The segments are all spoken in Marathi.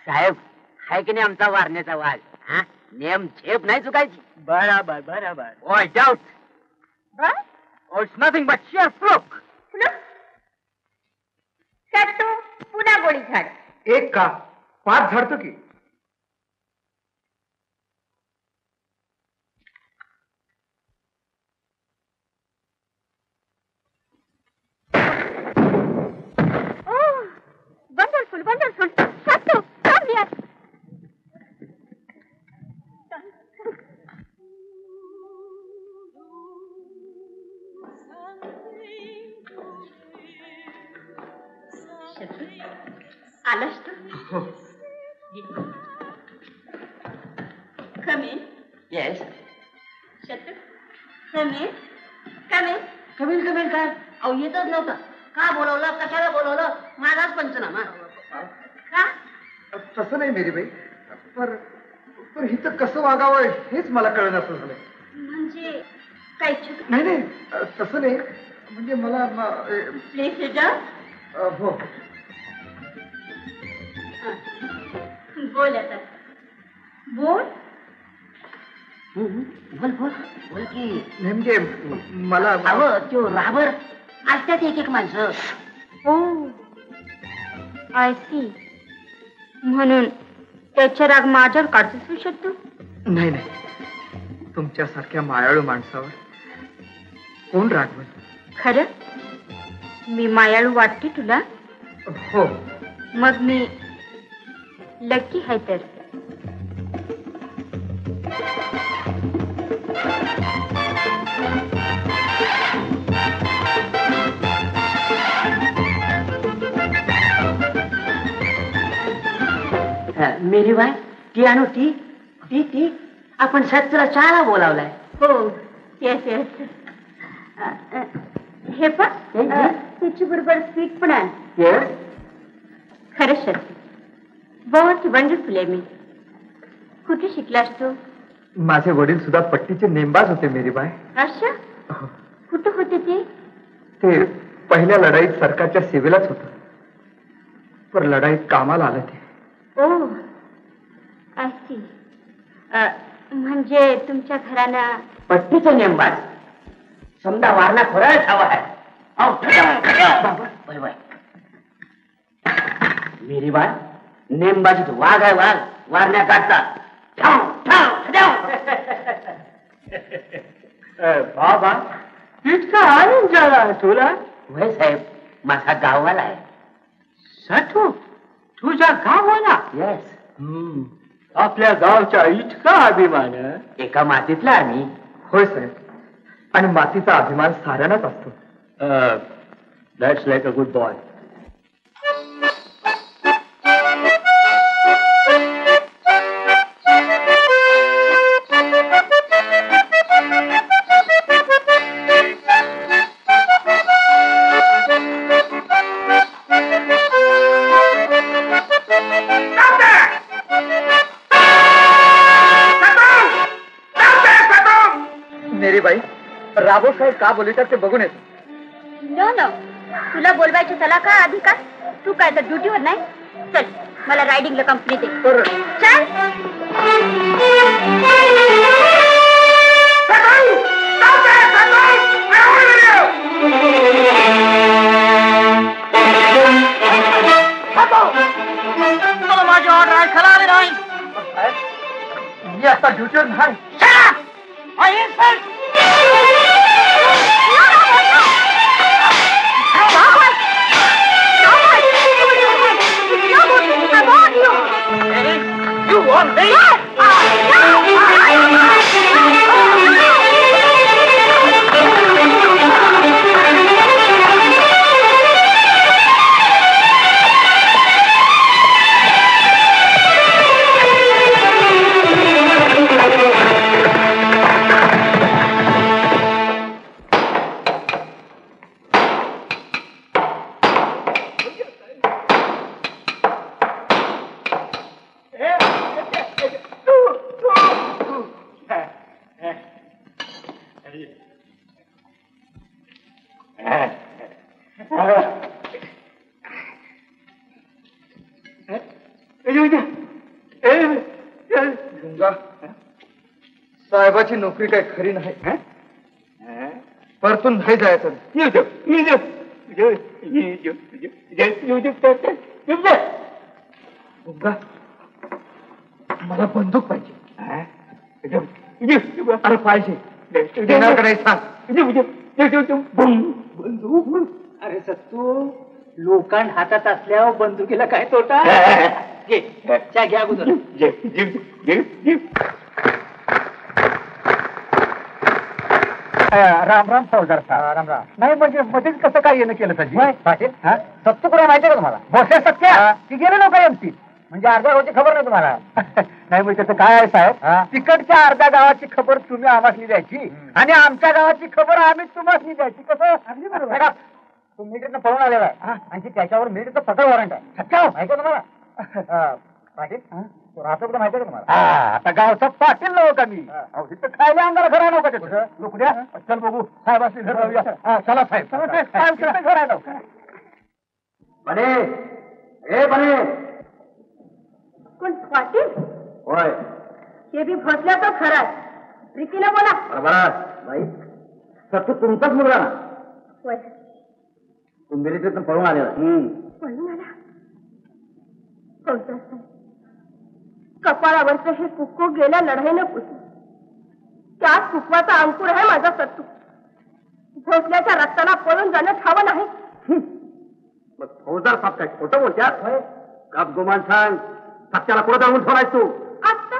साहेब हाय की नाही आमचा वारण्याचा वाघ नेम झेप नाही चुकायची. बराबर बराबर. Watch out. It's nothing but shear fluke. पुन्हा गोळी झाड. एक का 5 झाडतो की. Wonderful. Sattu, come here. आलास तू? Come in. Yes. Sattu, come in. काय अहो येतच नव्हता. का बोलवलं, कशाला बोलवलं, माझाच पंचनामा. का? तसं नाही मेरीबाई, पण हिथं कसं वागावं हेच मला कळलं असं झालंय. म्हणजे काही चूक नाही तसं नाही, म्हणजे मला प्लीज सिट डाऊन. हो बोल आता. बोल की नेमके मला तो राबर असतात एक माणसं. ओ आय सी. म्हणून त्याच्या राग माझ्यावर काढू शकतो. नाही तुमच्यासारख्या मायाळू माणसावर कोण रागवल. खरं मी मायाळू वाटते तुला. हो मग मी लकी आहे तर. मेरी बाय ती आणू ती आपण सत्र चहाला बोलावलाय. हो येस येस. हे पण त्याची बरोबर स्वीट पण आण. खरंच सर बहुत वंडरफुल आहे. मी कुठे शिकलास तू. माझे वडील सुद्धा पट्टीचे नेमबाज होते मेरीबाई. अच्छा कुठं होते ते. पहिल्या लढाईत सरकारच्या सेवेलाच होतं. पर लढाईत कामाला आलं ते. ओ अशी म्हणजे तुमच्या घराला पट्टीचं नेमबाज समजा वारणा खोरायच हवा आहे. मेरी बात नेमबाजीत वाघ आहे वाघ वारण्या काढता. बाबा इतका आनंद झाला तुला? वय साहेब माझा गाववाला आहे. साठू तुझा गाववाला? येस. आपल्या गावचा इतका अभिमान. एका मातीतला आम्ही. होय साहेब, आणि मातीचा अभिमान साऱ्यांनाच असतो. That's like a good boy. Mary बाई, राबो साहेब का बोलतात ते बघून येतो. नो नो, तुला बोलवायचे त्याला काय अधिकार? तू काय तर ड्युटीवर नाही? चल मला रायडिंगला कंपनी दे. चल. माझी ऑर्डर आहे खरा आले नाही. मी आता ड्युटीवर नाही. You want me? साहेबाची नोकरी काय खरी नाही. परतून नाही जायचं. मला बंदूक पाहिजे. अरे पाहिजे. देणार का नाही सांग. बंदूक? अरे सत्तू लोकांड हातात असल्यावर बंदुकीला काय तोटा? घे च्या घ्या अगोदर. राम राम फौजदार साहेब. राम राम. नाही म्हणजे मध्येच कसं काय येणं केलं पाटील? सत्तू कुठे माहिती का तुम्हाला? भोसले सत्या ती गेले लोक एमपी. म्हणजे अर्ध्या गावची खबर नाही तुम्हाला? नाही म्हणजे त्याचं काय आहे साहेब, तिकडच्या अर्ध्या गावाची खबर तुम्ही आम्हाला द्यायची आणि आमच्या गावाची खबर आम्ही तुम्हाला द्यायची. कसं? अगदी बरोबर. तो मिलिटरीनं पळून आलेला आहे आणि त्याच्यावर मिलिटरीचं पकड वॉरंट आहे. सच्चा माहिती आहे तुम्हाला? पाटील राहतो कुठं माहिती आहे का तुम्हाला? आता गावचा पाटील नव्ह का मी? तिथं खायला अंगाला घर आणव का त्याचं? लोकड्या चल बघू साहेब असली घर राहूया. चला साहेब. साहेब घर आहे ना. बने ए बने. कोण पाटील? होय. हे बी भोसल्याचं खरं आहे. प्रीतीला बोला. बरोबर बाई सत्तू तुमचाच मुलगा ना? होय. तू मिलिटरीतून पळून आलेला. पळून आला? फौजदार साहेब, कपाळावरचं हे कुक्कू गेल्या लढाईनं पुसलं. त्याच कुकवाचा अंकुर आहे माझा सत्तू. भोसल्याच्या रक्ताला पळून जाणं ठावं नाही. मग फौजदार साहेब काय खोटं बोलत्यात? काप गुमान सांग. सत्याला कुठं दळवून ठेवलायस तू? आता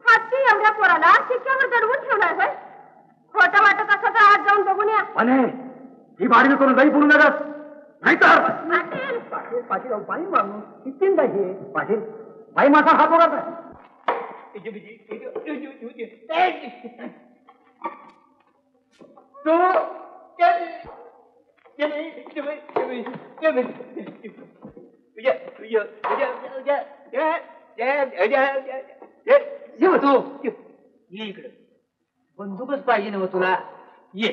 हाती एवढ्या पोराला शिक्क्यावर दडवून ठेवलाय होय? खोटं वाटत असं तर आज जाऊन बघून या. अने ही बाडगी करून दही पडून नगस नाहीतर. पाटील पाटील पाटील बाई माणूस कितींदा हे पाटील बाई माझा हात बघा. तू ये इकडे. बंदूकच पाहिजे ना तुला. ये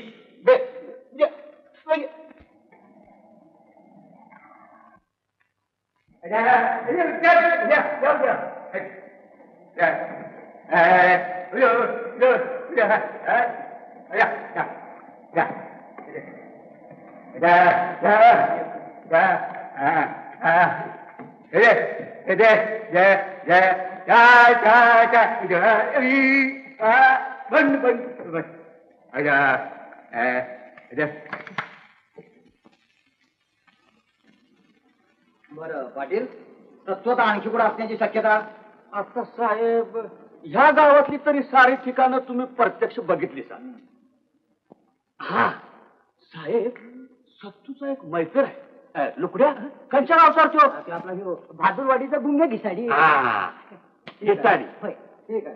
बरं पाटील, तत्वता आणखी कुठं असण्याची शक्यता? आता साहेब, ह्या गावातली तरी सारी ठिकाणं तुम्ही प्रत्यक्ष बघितली सा. हा साहेब, सत्तूचा एक मैत्र आहे, लुकड्या कंच्या गावसारखी आपला भादुरवाडीचा गुंग घिसाडी. घिसाडी. ठीक आहे,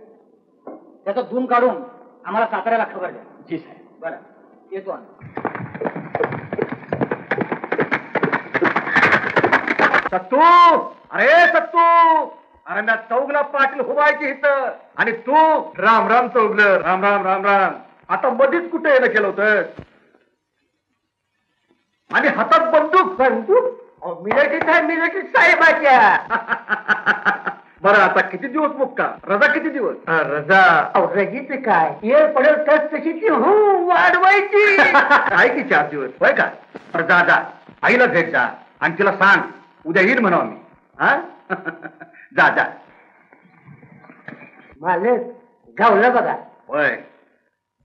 त्याचा धूम काढून आम्हाला साताऱ्याला खबर द्या. जी साहेब. बरं, येतो सत्तू, अरे सत्तू, अरे ना चौगला पाटील हुबायची इथं आणि तू राम राम चौगलं. राम राम राम राम. आता मधीच कुठे येणं केलं होतं आणि हातात बंदूक. बंदूक मिलिटरी साहेबाच्या. बरं, आता किती दिवस मुक्का? रजा किती दिवस? रजा रजीच काय ये पडेल तशी वाढवायची. काय की 4 दिवस होय का? जा जा, आईला भेट जा आणि तिला सांग उद्या येईल म्हणावं मी. हा जा जा. मालक गावलं बघा. होय,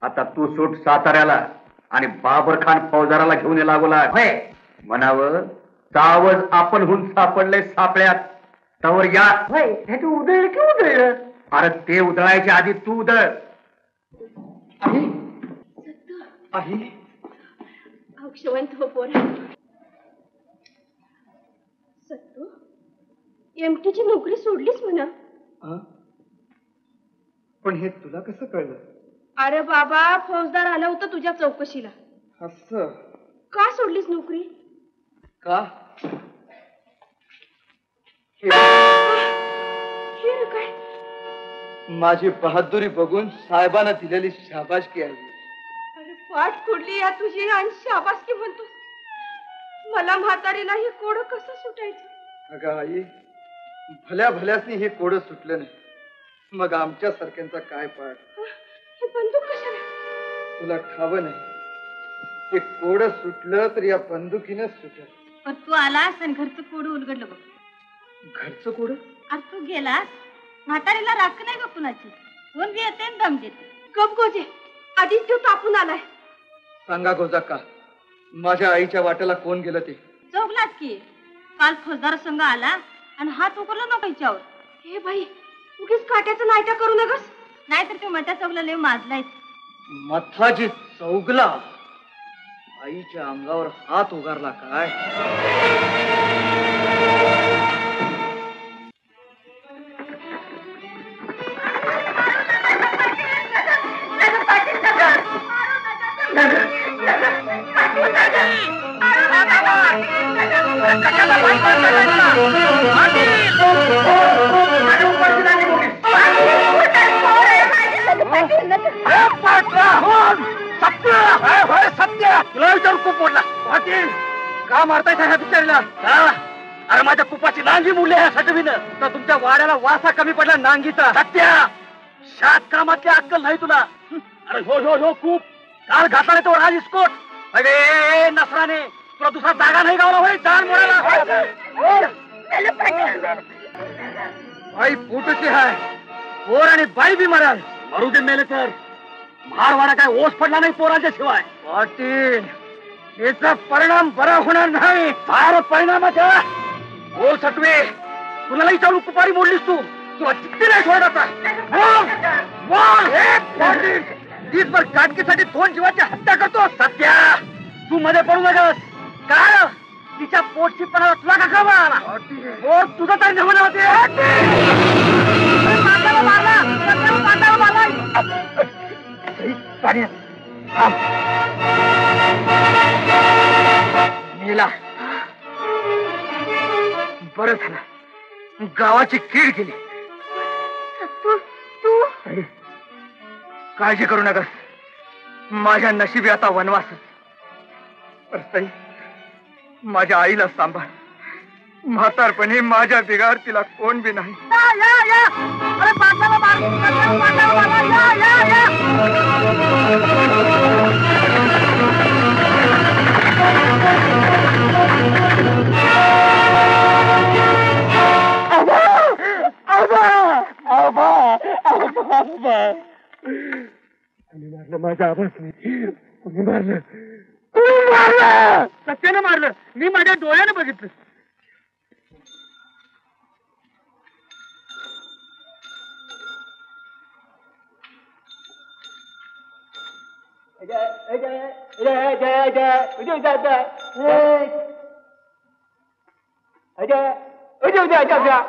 आता तू सूट साताऱ्याला आणि बाबर खान फौजदाराला घेऊन लागला. होय म्हणावं, सावज आपण हुन सापडले सापड्यात तवर या. होय, हे तू उधळलं की उधळलं? अरे ते उधळायच्या आधी तू उधळ. अक्षवंत हो पोरा. सत्तू, एमटीची नोकरी सोडलीच म्हणा. पण हे तुला कसं कळलं? अरे बाबा, फौजदार आला होता तुझ्या चौकशीला. असं का सोडलीस नोकरी? का? हे रे काय? माझी बहादुरी बघून साहेबांना दिलेली शाबासकी आहे. अरे पाठ फोडली या तुझी आणि शाबासकी म्हणतोस. मला म्हातारीला हे कोड कसं सुटायचं? अगं आई, भल्या भल्यासनी हे कोड सुटलं नाही, मग आमच्या सारख्यांचा काय पाठ? हे बंदूक कशाला? तुला ठावं नाही, हे कोड सुटलं तर या बंदुकीनं सुटलं. पण तू आलास आणि घरचं कोड उलगडलं बघ. घरचं कोड? अरे तू गेलास, म्हातारीला राख नाही ग कुणाची. कोण बी येते आणि दम देते. गप गोजे, आधीच तो तापून आलाय. सांगा गोजा का, माझ्या आईच्या वाट्याला कोण गेलं ते? चौगलाच की. काल फौजदार संघ आला आणि हात उकरला नको याच्यावर. हे बाई, उगीच काट्याचं नायटा करू नकस, नाहीतर ते मठ्या चौगला लय माजलाय. मथाजी चौगला आईच्या अंगावर हात उगारला काय? का मारताय ह्या बिचारीला? अरे माझ्या कुपाची नांगी मुले ह्या सटवीनं तर तुमच्या वाड्याला वासा कमी पडला नांगीचा. सत्या, शात कामातली अक्कल नाही तुला. अरे हो हो हो खूप काल घातला तो राज इस्कोट. अरे नसराने, तुला दुसरा जागा नाही गावला होय जाण मोडायला. बाई पोटची हाय, पोर आणि बाई बी मराल. मरू दे मेले तर, मारवाडा काय ओस पडला नाही पोरांच्या शिवाय. पाटील, याचा परिणाम बरा होणार नाही. फार परिणामाचा बोल सटवे. कुणाला विचारून कुपारी मोडलीस तू? तुला चित्ती नाही सोडत आता. दिसभर काटकीसाठी 2 जीवाची हत्या करतो. सत्या, तू मध्ये पडू नकस. काय तिच्या पोटची पणाला तुला का खबर आला? पोट तुझं तरी नमुना होते. मेला. बरं झालं गावाची कीड गेली. तू काळजी करू नका, माझ्या नशिबी आता वनवास. माझ्या आईला सांभाळ. म्हातारपणी माझ्या बिगार तिला कोण बी नाही. कोणी मारलं माझ्या आवाजने? कोणी मारलं? कोणी मारलं? सत्यानं मारलं. मी माझ्या डोळ्यानं बघितलं.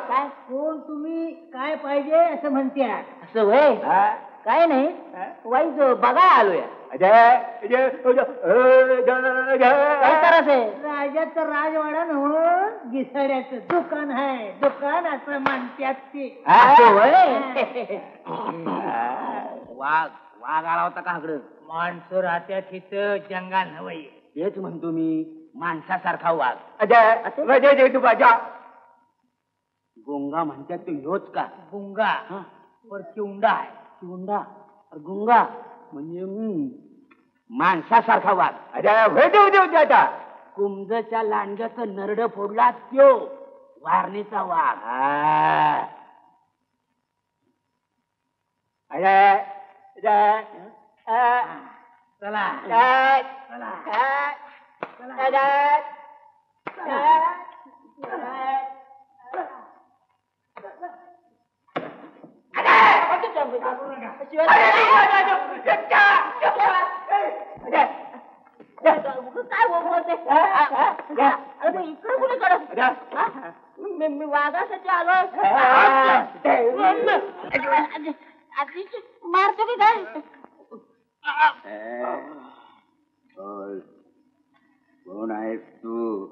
काय कोण तुम्ही काय पाहिजे असं म्हणते असं वय काय नाही वाईज बघा आलोय राजाचं राजवाडा नव्ह घिसाड्याचं दुकान आहे दुकान असं म्हणतात ते वाघ वाघ आला होता का इकडं माणसं राहत्या तिथं जंगल नव्हे तेच म्हणतो मी माणसासारखा वाघ गुंगा म्हणतात तो ह्योच का गुंगा वर चिवंडा आहे चिवंडा गुंगा म्हणजे माणसासारखा वाघ आता कुंभच्या लांडग्याचं नरड फोडला त्यो वारणीचा वाघ चला मी वाघासाठी आलो मारतो की काय कोण आहेस तू?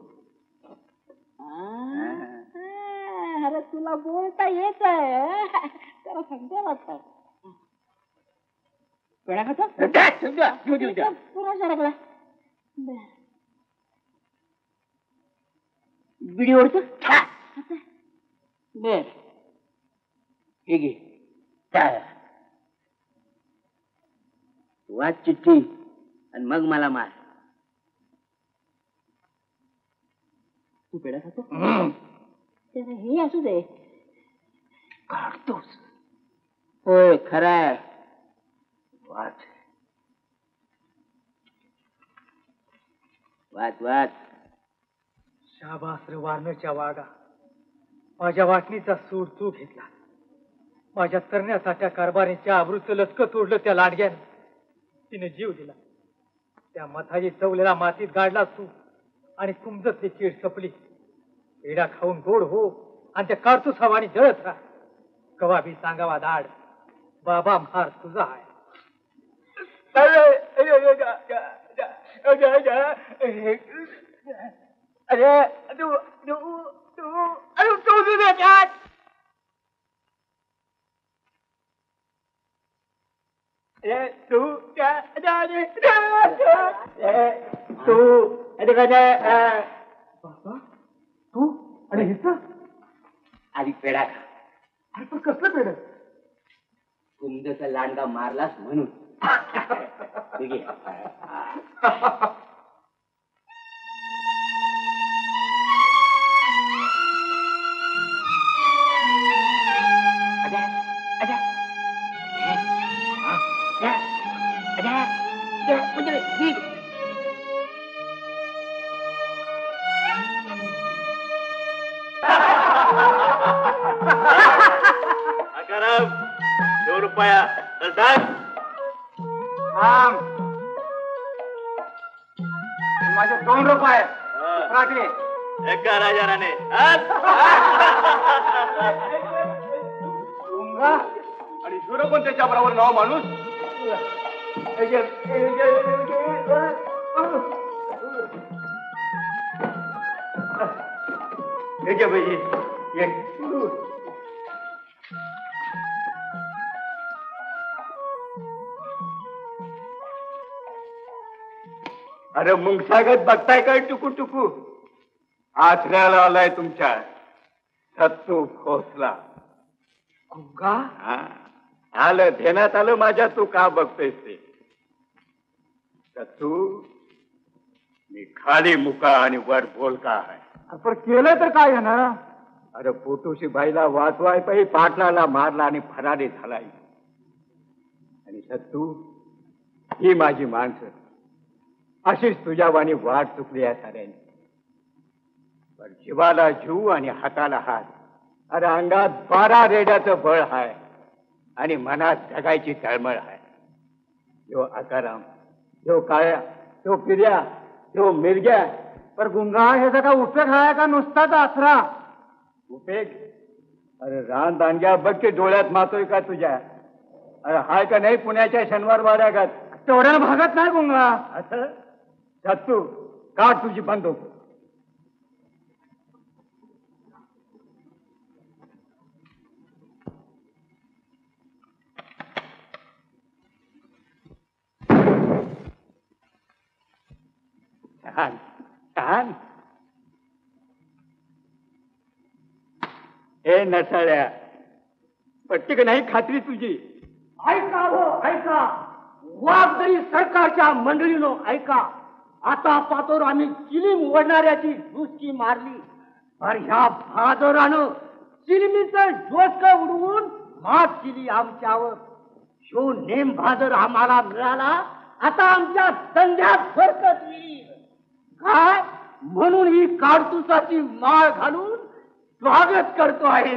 अरे तुला बोलता येत आहे त्याला समजा लागतात सरकला बिडी ओढतो बर हे घे वाच चिठ्ठी आणि मग मला मार तू पेढा खातो हे असू दे काढतोस होय खराय वाच वाच वाच शाबास रे वारणच्या वाघा माझ्या वाटणीचा सूड तू घेतला माझ्या तरण्यासाठ्या कारभारीच्या आबरूचं लचक तोडलं त्या लाडग्यानं तिने जीव दिला त्या मथाजी चवलेला मातीत गाडलास तू आणि कुंभतली चीड सपली पेढा खाऊन गोड हो आणि त्या कारतूस हवानी जळत राह कवा बी सांगावा दाड बाबा म्हार तुझा आहे तू आणि हिचा आधी पेढा खा अरे पण कसलं पेढ कुंभचा लांडगा मारलास म्हणून रुपया माझे 2 रुपये राखले एका राजाने आणि शुर पण त्याच्या बरोबर नाव माणूस अरे मुंगसागत बघताय काय टुकू टुकू आचऱ्याला आलाय तुमच्या सत्तू भोसला. गुंगा आलं ध्यानात आलं माझ्या. तू का बघतोयस ते? सत्तू मी खाली मुका आणि वर बोलका आहे. पण केलं तर काय ना? अरे पोटूशी बाईला वाचवाय पाहिजे, पाटलाला मारला आणि फरारी झालाय. आणि सत्तू ही माझी माणसं अशीच तुझ्या वाणी वाट चुकली आहे साऱ्यांनी. पण जीवाला जीव आणि हाताला हात. अरे अंगात 12 रेड्याचं बळ आहे आणि मनात जगायची तळमळ आहे. जो आकाराम, जो काळ्या, तो पिर्या, तो मिरग्या. पर गुंगा ह्याचा का उपयोग आहे का नुसताच आसरा? उपेग? अरे रान दांड्या बघ की डोळ्यात मातोय का तुझ्या? अरे हाय का नाही पुण्याच्या शनिवार वाड्यागात? तेवढ्याला भागत नाही गुंगा. असं सत्तू काढ तुझी बंदूक. छान छान. हे नसाळ्या पट्टी का नाही खात्री तुझी? ऐका हो ऐका, वाघदरी सरकारच्या मंडळीनो ऐका. आता पातोर आम्ही चिलीम ओढणाऱ्याची डुसकी मारली. पर ह्या बहादोरानं चिलमीचं डोसकं उडवून मात केली आमच्यावर. शो नेम बहादर आम्हाला मिळाला. आता आमच्या धंद्यात फरकत येईल काय म्हणून ही काडतुसाची माळ घालून स्वागत करतो आहे.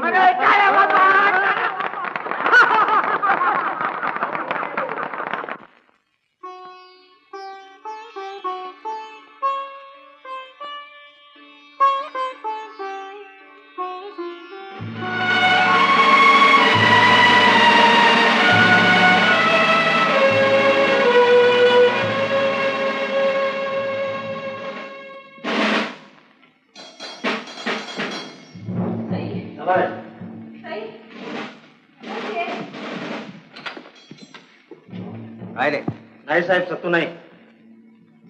काय रे? नाही साहेब, सत्तू नाही.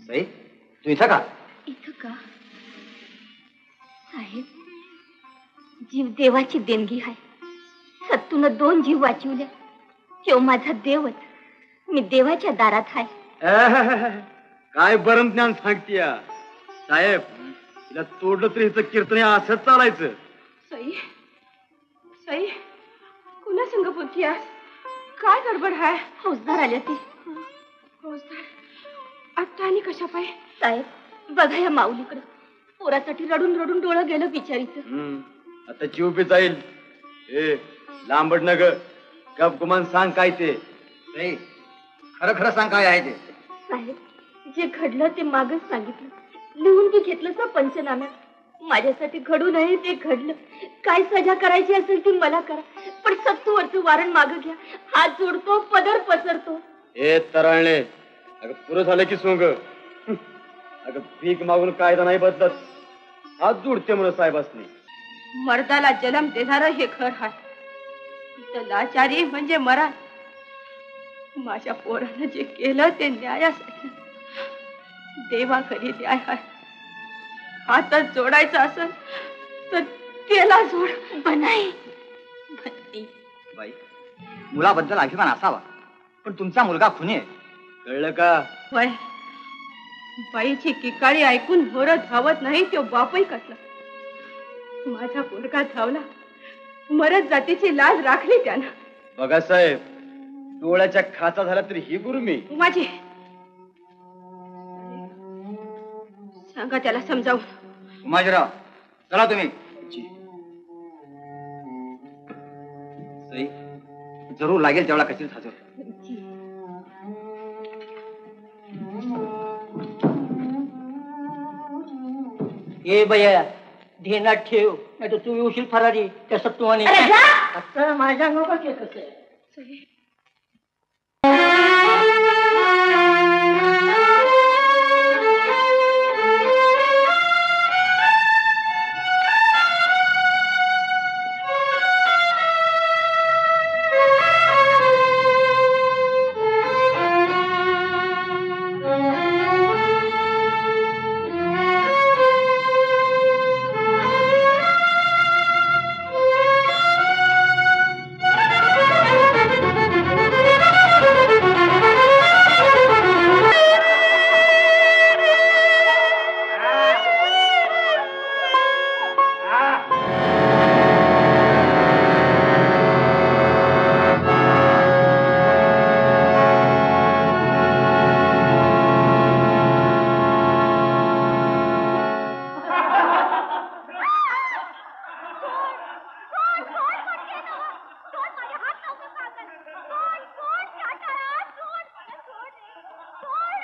सई तू इथं का? इथं का साहेब? जीव देवाची देणगी आहे. सत्तून 2 जीव वाचवल्या. तो माझा देवच. मी देवाच्या दारात आहे. काय बरं ज्ञान सांगतीया साहेब. तिला तोडलं तरी हिचं कीर्तन असंच चालायचं. सई सई कुणा संग बोलती आज? काय गडबड आहे? फौजदार आल्या ते. फौजदार आता आणि कशा पाय? साहेब बघा या माऊलीकडं. पोरासाठी रडून रडून डोळं गेलं बिचारीचं. आता जीव बी जाईल. ए लांबड न ग, गप गुमान सांग काय ते. खरं खरं सांग काय आहे ते. साहेब जे घडलं ते मागच सांगितलं. लिहून की घेतलं ना पंचनाम्यात. माझ्यासाठी घडू नये ते घडलं. काय सजा करायची असेल ती मला करा, पण सत्तूवरचं वारण मागं घ्या. हात जोडतो, पदर पसरतो. ए तराळणे, अगं पुरं झालं की सोंग. अगं भीक मागून कायदा नाही बदलत. हात जोडते म्हणून साहेबासनी. मर्दाला जन्म देणारं हे घर आहे. इथं लाचारी म्हणजे मरण. माझ्या पोरानं जे केलं ते न्यायासाठी. देवाकडे न्याय आहे. हातात जोडायचा असेल तर त्याला जोड. बनाई बाई, मुलाबद्दल अभिमान असावा, पण तुमचा मुलगा खुनी आहे. कळलं का? वय बाईची किकाळी ऐकून होर धावत नाही तो बापही कसला. माझा पोरगा धावला. मरत जातीची लाज राखली त्यानं. बघा साहेब, डोळ्याच्या खाचा झाला तरी ही गुरु मी. माझी सांगा त्याला समजावून. उमाजीराव चला तुम्ही. सई जरूर लागेल तेवढा कशीच हजर. ए बया ध्यानात ठेव, नाही तर तू येऊशील फरारी त्या सत्तूने. आता माझ्या नको के कसं आहे.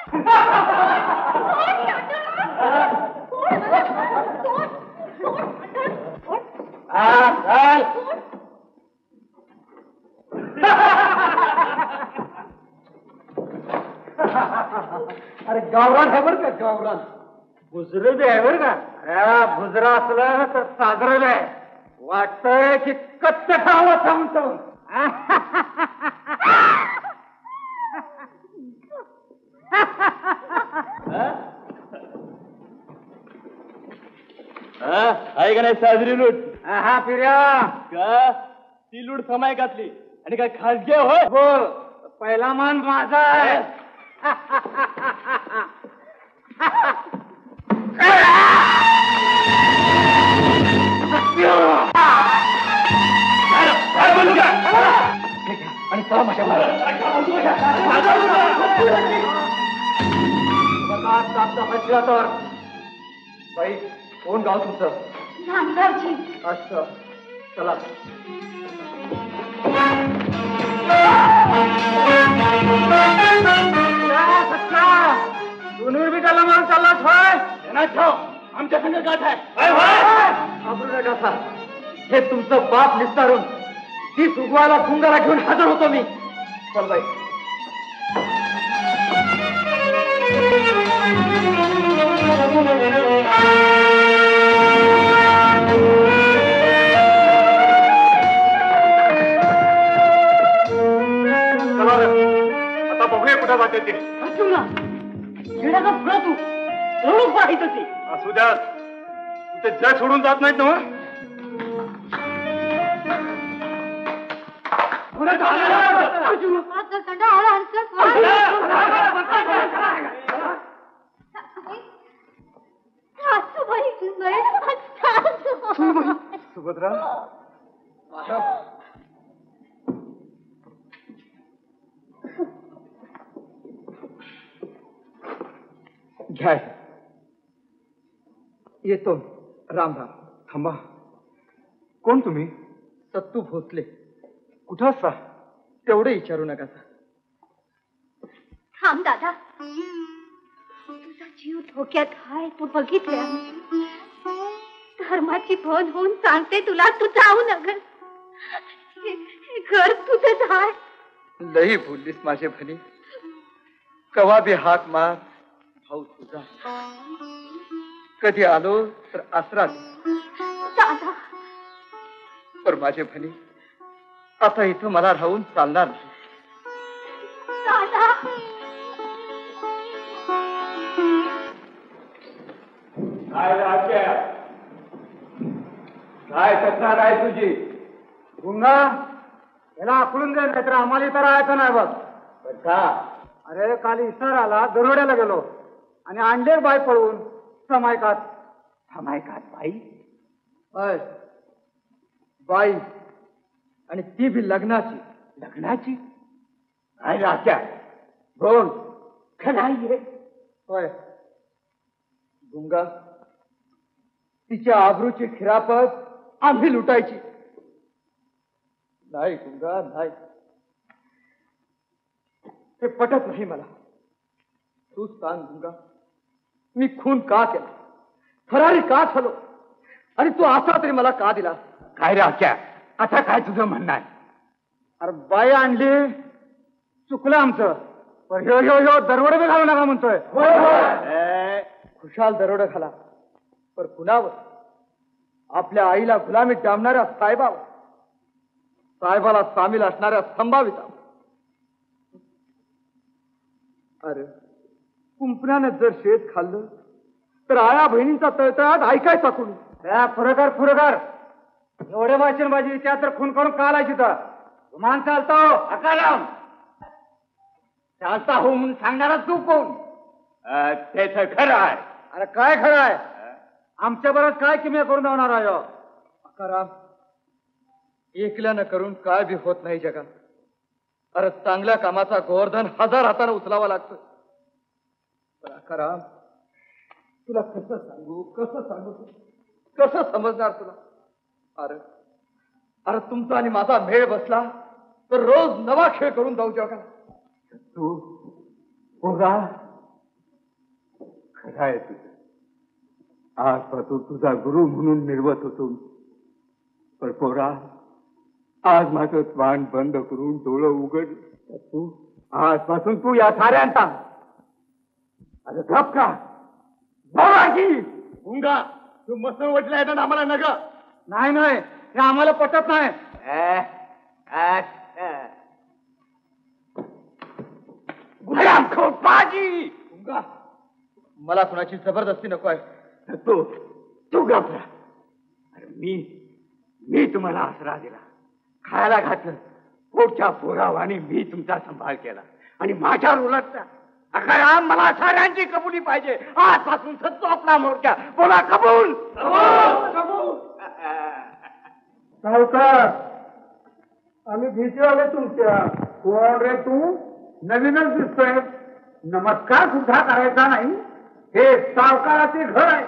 अरे गावरान आहे बरं का, गावरान बुजरं बी आहे बरं का. अरे बुजरा असलं तर साजरं बी आहे. वाटतंय की कच्च खावं थांबून. आहे का नाही साजरी लूट? हा पिर्या का ती लूट समायकातली आणि काय खासगी होय? बोल, पहिला मान माझा आहे. आणि चला माझ्या तर बाई, कोण गाव तुमचं? नांदगावची. असं चला. दोन्ही बी त्याला म्हणून चाललाच होय. आमच्या संघ गाठ आहे. घाबरू नका सा. हे तुमचं बाप निस्तारून ती सुगवायला गुंगाला घेऊन हजर होतो मी. चल बाई. आता बघूया कुठं जाते ते. असू द्या, ते जग सोडून जात नाहीत ना. सुभद्रा, घ्या. येतो. राम राम. थांबा. कोण तुम्ही? सत्तू भोसले. कुठं असता? तेवढे विचारू नका. थांब दादा, तुझा जीव धोक्यात आहे तू बघितले. धर्माची भन होऊन सांगते तुला, तू जाऊ नगर. हे घर तुझंच आहे. लई बोललीस माझे भनी. कवा बी हाक मार, भाऊ तुझा. कधी आलो तर आसरा दे. दादा, पर माझे भनी, आता इथं मला राहून चालणार नाही. दादा, काय राजा, काय तक्रार आहे तुझी? गुंगा, याला आखडून दे, नाहीतर आम्हाला इथं राहायचं नाही बघ. का? अरे काल इसार आला, दरोड्याला गेलो आणि आणले बाय पळवून. समायकात. समायकात बाई? होय, बाई, आणि ती बी लग्नाची. लग्नाची? काय राजा, बोल. खराई होय. गुंगा, तिच्या आबरूची खिरापत आम्ही लुटायची नाही. गुंगा नाही, हे पटत नाही मला. तू सांग गुंगा, मी खून का केला, फरारी का झालो, आणि तू असा तरी मला का दिला? काय राख्या, आता काय तुझं म्हणणं आहे? अरे बाई आणली, चुकलं आमचं. पण ह्यो ह्यो ह्यो दरोडे बी घालू नका म्हणतोय. खुशाल दरोडे घाला, पर कुणावर? आपल्या आईला गुलामीत डांबणाऱ्या साहेबावर, साहेबाला सामील असणाऱ्या संभाविता. अरे कुंपणानं जर शेत खाल्लं तर आया बहिणींचा तळतळाट ऐकायचा कोणी? फुरकार एवढे भाषणबाजी त्या तर खून करून का लायची तर मान चालता हो अकालाम चालता हो म्हणून सांगणारा तू कोण? ते तर खरं आहे. अरे काय खरं आहे? आमच्या बरोबर काय किमया करून जाणार आहे? अकाराम, एकल्यानं करून काय बी होत नाही जगात. अरे चांगल्या कामाचा गोवर्धन 1000 हाताने उचलावा लागतो. अकाराम, तुला कसं सांगू कसं समजणार तुला? अरे अरे तुमचा आणि माझा मेळ बसला तर रोज नवा खेळ करून जाऊ जगा. तू खरं आहे तुझं. आजपासून तुझा गुरु म्हणून निर्वत होतो. पण पोरा, आज माझं स्वान बंद करून डोळं उघड. तू आजपासून तू या साऱ्यांचा अरे गप का उंगा तू मस्त वाटलाय ना आम्हाला नग. नाही नाही हे आम्हाला पटत नाही. मला कुणाची जबरदस्ती नको आहे. तू घाबरा. अरे मी तुम्हाला आसरा दिला, खायला घातलं, पोटच्या पोरावाने मी तुमचा सांभाळ केला आणि माझ्यावर उलटता. अखरा मला साऱ्यांची कबुली पाहिजे. आजपासून सत्तो आपला मोर्चा. बोला कबूल. सावकार आम्ही भीती आलो तुमच्या. कोण रे तू? नवीनच दिसतोय. नमस्कार सुद्धा करायचा नाही. हे सावकाराचे घर आहे,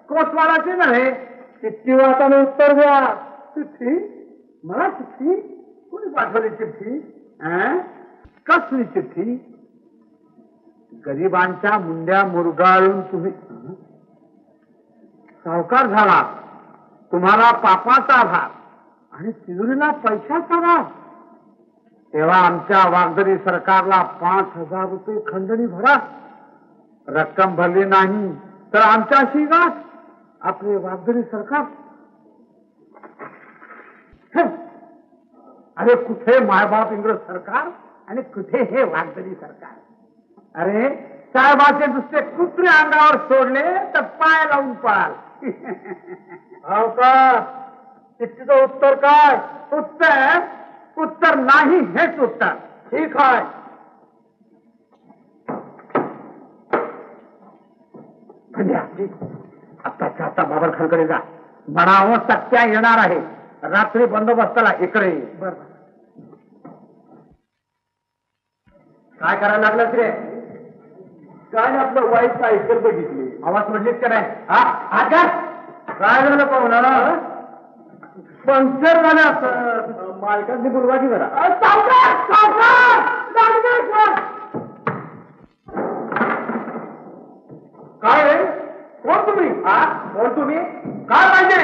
कोतवालाचे नव्हे. चिठ्ठी वाटाने उत्तर द्या. चिठ्ठी? मला चिठ्ठी? कोणी पाठवली चिठ्ठी? कसली चिठ्ठी? गरिबांच्या मुंड्या मुरगाळून तुम्ही सावकार झाला. तुम्हाला पापाचा भार आणि तिजोरीला पैशाचा भार. तेव्हा आमच्या वागदरी सरकारला 5,000 रुपये खंडणी भरा. रक्कम भरली नाही तर आमच्याशी गाठ. आपले वागदरी सरकार. अरे कुठे मायबाप इंग्रज सरकार आणि कुठे हे वागदरी सरकार. अरे साहेबाचे दुसरे कुत्रे अंगावर सोडले तर पाय लावून पळाल. हो का? चिठ्ठीचं उत्तर काय? उत्तर नाही हेच उत्तर. ठीक आहे. आत्ताच्या आता बाबरखानकडे जा. म्हणावं सत्या येणार आहे. रात्री बंदोबस्ताला इकडे. बर काय करायला लागलं रे? काय आपलं वाईट सायकल बघितली. आवाज सोडलीच का नाही? काय झालं पाहुणा? पंक्चर झालं. मालकांनी बोलवाची जरा. काय कोण तुम्ही? कोण तुम्ही? काय पाहिजे?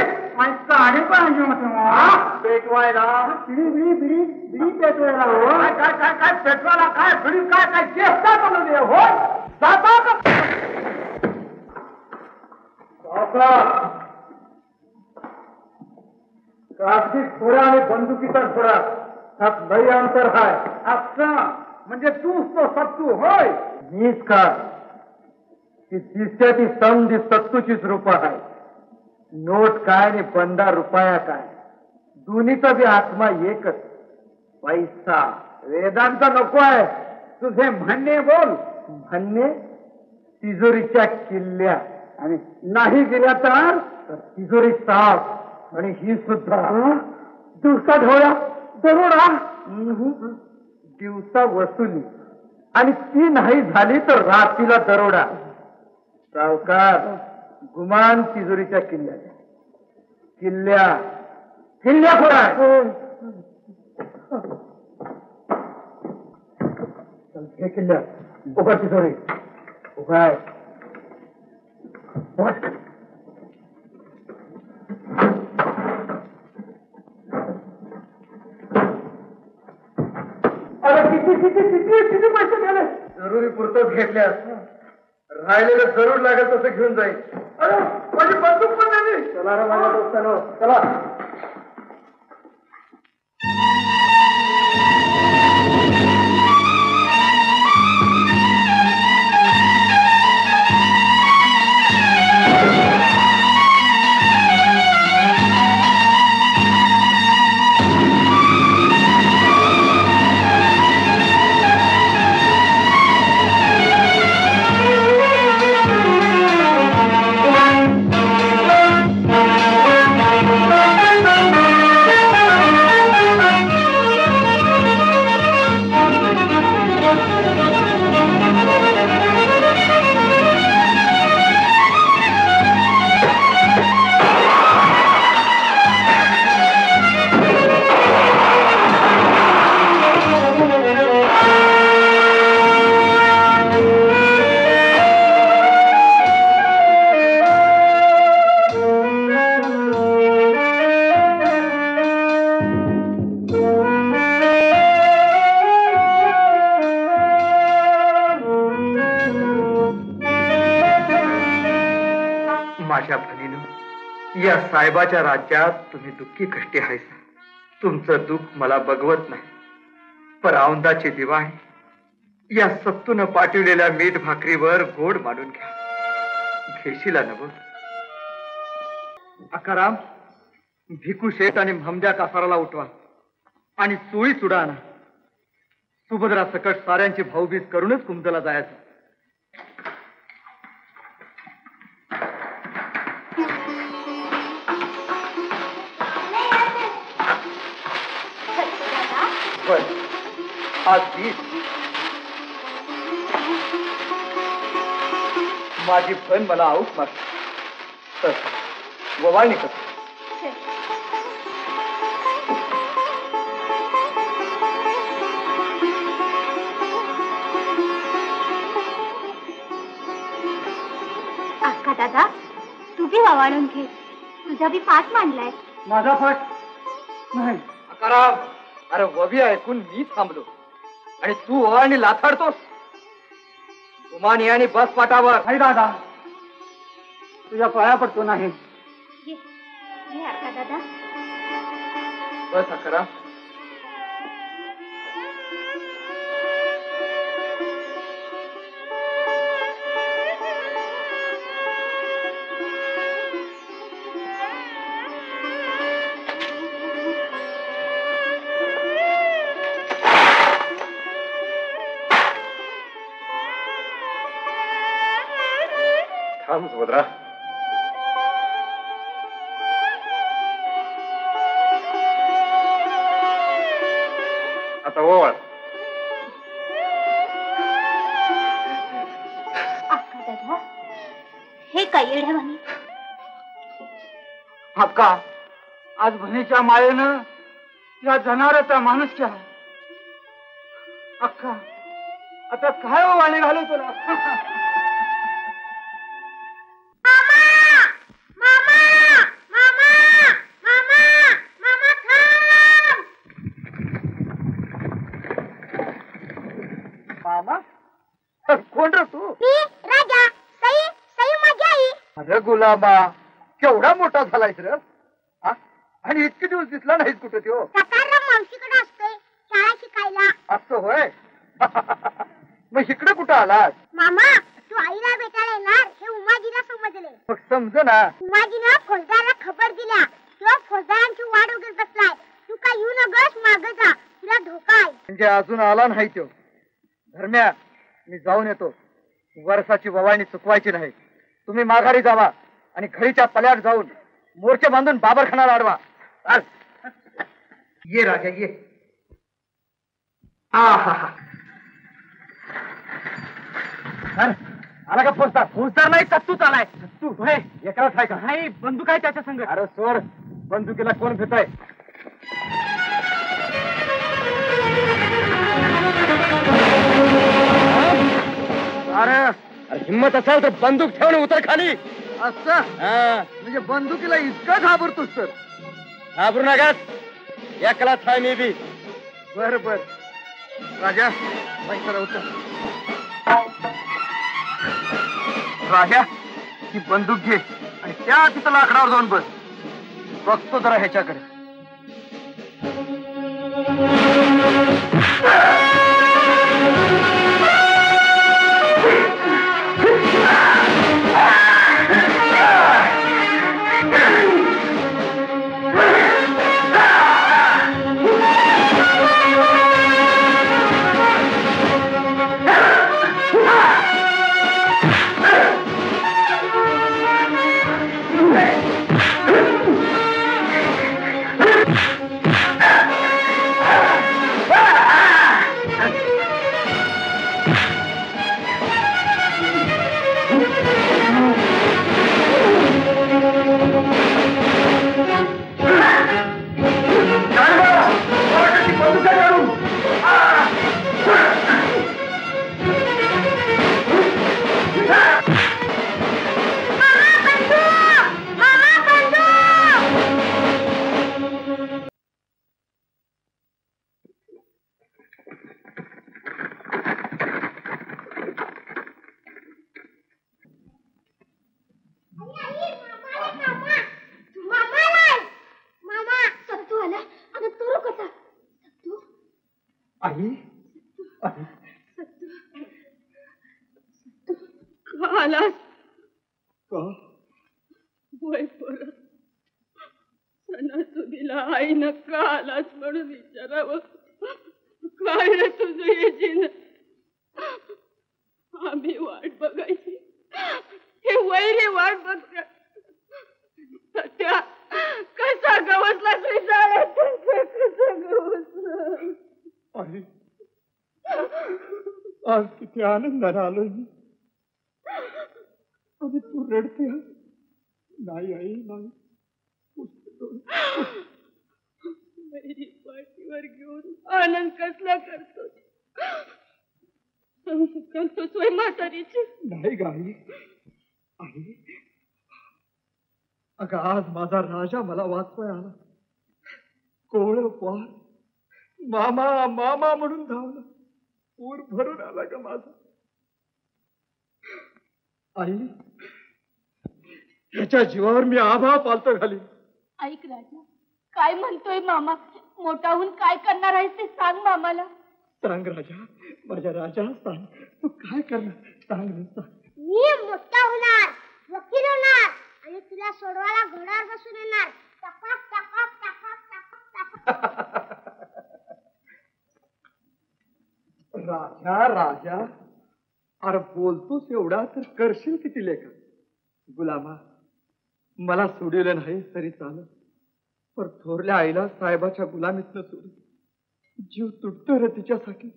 गाडी पाहिजे पेटवायला. बिडी बिडी बिडी बिडी पेटवायला. काय काय काय काय पेटवायला? काय बिडी काय काय चेष्टा करून दे. हो कागदी थोडा आणि बंदुकीचा थोडा त्यात लई अंतर आहे. अच्छा म्हणजे तूच तो सत्तू होय? मीच का? ती दिसते ती समधी सत्तूचीच रूप आहे. नोट काय आणि 15 रुपया काय, दोन्हीचा बी आत्मा एकच. पैसा वेदांचा नको आहे. तुझे म्हणणे बोल. म्हणणे तिजोरीच्या किल्ल्या आणि नाही गेल्या तर तिजोरी साफ. आणि ही सुद्धा दिवसा ढोळ्या दरोडा. दिवसा वसुली आणि ती नाही झाली तर रात्रीला दरोडा. सावकार गुमान तिजोरीच्या किल्ल्या किल्ल्या किल्ल्या कोण? हे किल्ल्या उभा तिजोरी उभा आहे. किती पैसे गेले? जरुरी पुरतच घेतल्यास. राहिलेलं जरूर लागेल तसं घेऊन जाईल. अरे माझी बंदूक पण झाली. चला रे माझ्या दोस्तानो चला. Thank you. माझ्या भनीनं, या साहेबाच्या राज्यात तुम्ही दुःखी कष्टी हायसा. तुमचं दुःख मला बघवत नाही. पर औंदाची दिवाळी या सत्तून पाठवलेल्या मीठ भाकरीवर गोड मांडून घ्या. घेशीला नव. अकाराम, भिकू शेठ आणि म्हमद्या कासाराला उठवा आणि चोळी चुडा आणा. सुभद्रा सकट साऱ्यांची भाऊबीज करूनच कुमजला जायचं. आज 20 माझी बहीण मला आऊस मागते तर ववाळणी करते. अक्का दादा, तू बी वावाळून घे. तुझा बी पाठ मांडलाय. माझा पाठ नाही. अकाराम, अरे वबी ऐकून मी थांबलो आणि तू आणि लाथाडतोस. गुमानी आणि बस पाटावर. नाही दादा, तुझ्या पाया पडतो नाही. घे अक्का दादा. बस अकाराम. थांब सुभद्रा. आता ओवाळ. अक्का दादा, हे काय येड्या म्हणे. अक्का, आज भणीच्या मायेनं या जनावराचा माणूस केला. अक्का, आता काय ओवाळणी घालू तुला. कोण रे तू? राजा, सई, सई माझी आई. अरे गुलाबा, केवढा मोठा झालायस रे. आणि इतके दिवस दिसला नाहीस कुठे तो. सकाराम मावशीकडे असतोय शाळा शिकायला. असं होय. मग इकडे कुठं आलास? मामा, तू आईला भेटायला येणार हे उमाजीला समजले. मग समज ना. उमाजीनं फौजदाराला खबर दिल्या. किंवा फौजदारांची वाट वगैरे बसलाय. तू काय येऊ नगस, मागे जा, तुला धोका आहे. म्हणजे अजून आला नाही तो. धर्म्या, मी जाऊन येतो. वर्षाची ववाळणी चुकवायची नाही. तुम्ही माघारी जावा आणि घरीच्या पल्यात जाऊन मोर्चे बांधून बाबरखानाला अडवा. ये राजा ये. आला का फौजदार? फौजदार नाही, सत्तूच आलाय. सत्तू होय? एकलाच आहे का? नाही, बंदूक आहे त्याच्या संग. अरे सोड, बंदुकीला कोण भेटाय? अरे हिम्मत असाल तर बंदूक ठेवून उतर खाली. असं म्हणजे बंदुकीला इतका घाबरतोस तर? घाबरू नका, एकलाच आहे मी बी. बर बर राजा, पैसा उतर. राजा, ही बंदूक घे आणि त्या तिथं लाकडावर जाऊन बस. बघतो जरा ह्याच्याकडे. आई आई का आलास का वय परत सणासुदीला आईनं का आलास म्हणून विचारावं. काय रे तुझं येजीन. आम्ही वाट बघायची, हे वैरे वाट बघतात. सत्या कसा गवसलाच विचारायचं, कसा गवसला. आई आज किती आनंदाने आलोय मी. आणि तू रडते. नाही आई नाही. वैरी पाठीवर घेऊन आनंद कसला करतो. करतो सोय म्हातारीची. नाही गाई. आई अगं आज माझा राजा मला वाचवाय आला. कोवळ पार मामा मामा म्हणून धावला. पूर भरून आला ग माझा. आई याच्या जीवावर मी आभा पालतो घाली. ऐक राजा, काय म्हणतोय मामा. मोठा होऊन काय करणार आहेस ते सांग मामाला. सांग राजा, माझ्या राजा सांग. तू काय करणार सांग रे, सांग. मी मोठा होणार, वकील होणार आणि तुला सोडवायला घोड्यावर बसून येणार. टपाक टपाक टपाक टपाक टपाक. राजा राजा अरे बोलतोस एवढा तर करशील किती लेखा. गुलामा मला सोडलं नाही तरी चालत, पण थोरल्या आईला साहेबाच्या गुलामीतनं सोडून जीव तुटतो रे तिच्यासाठी.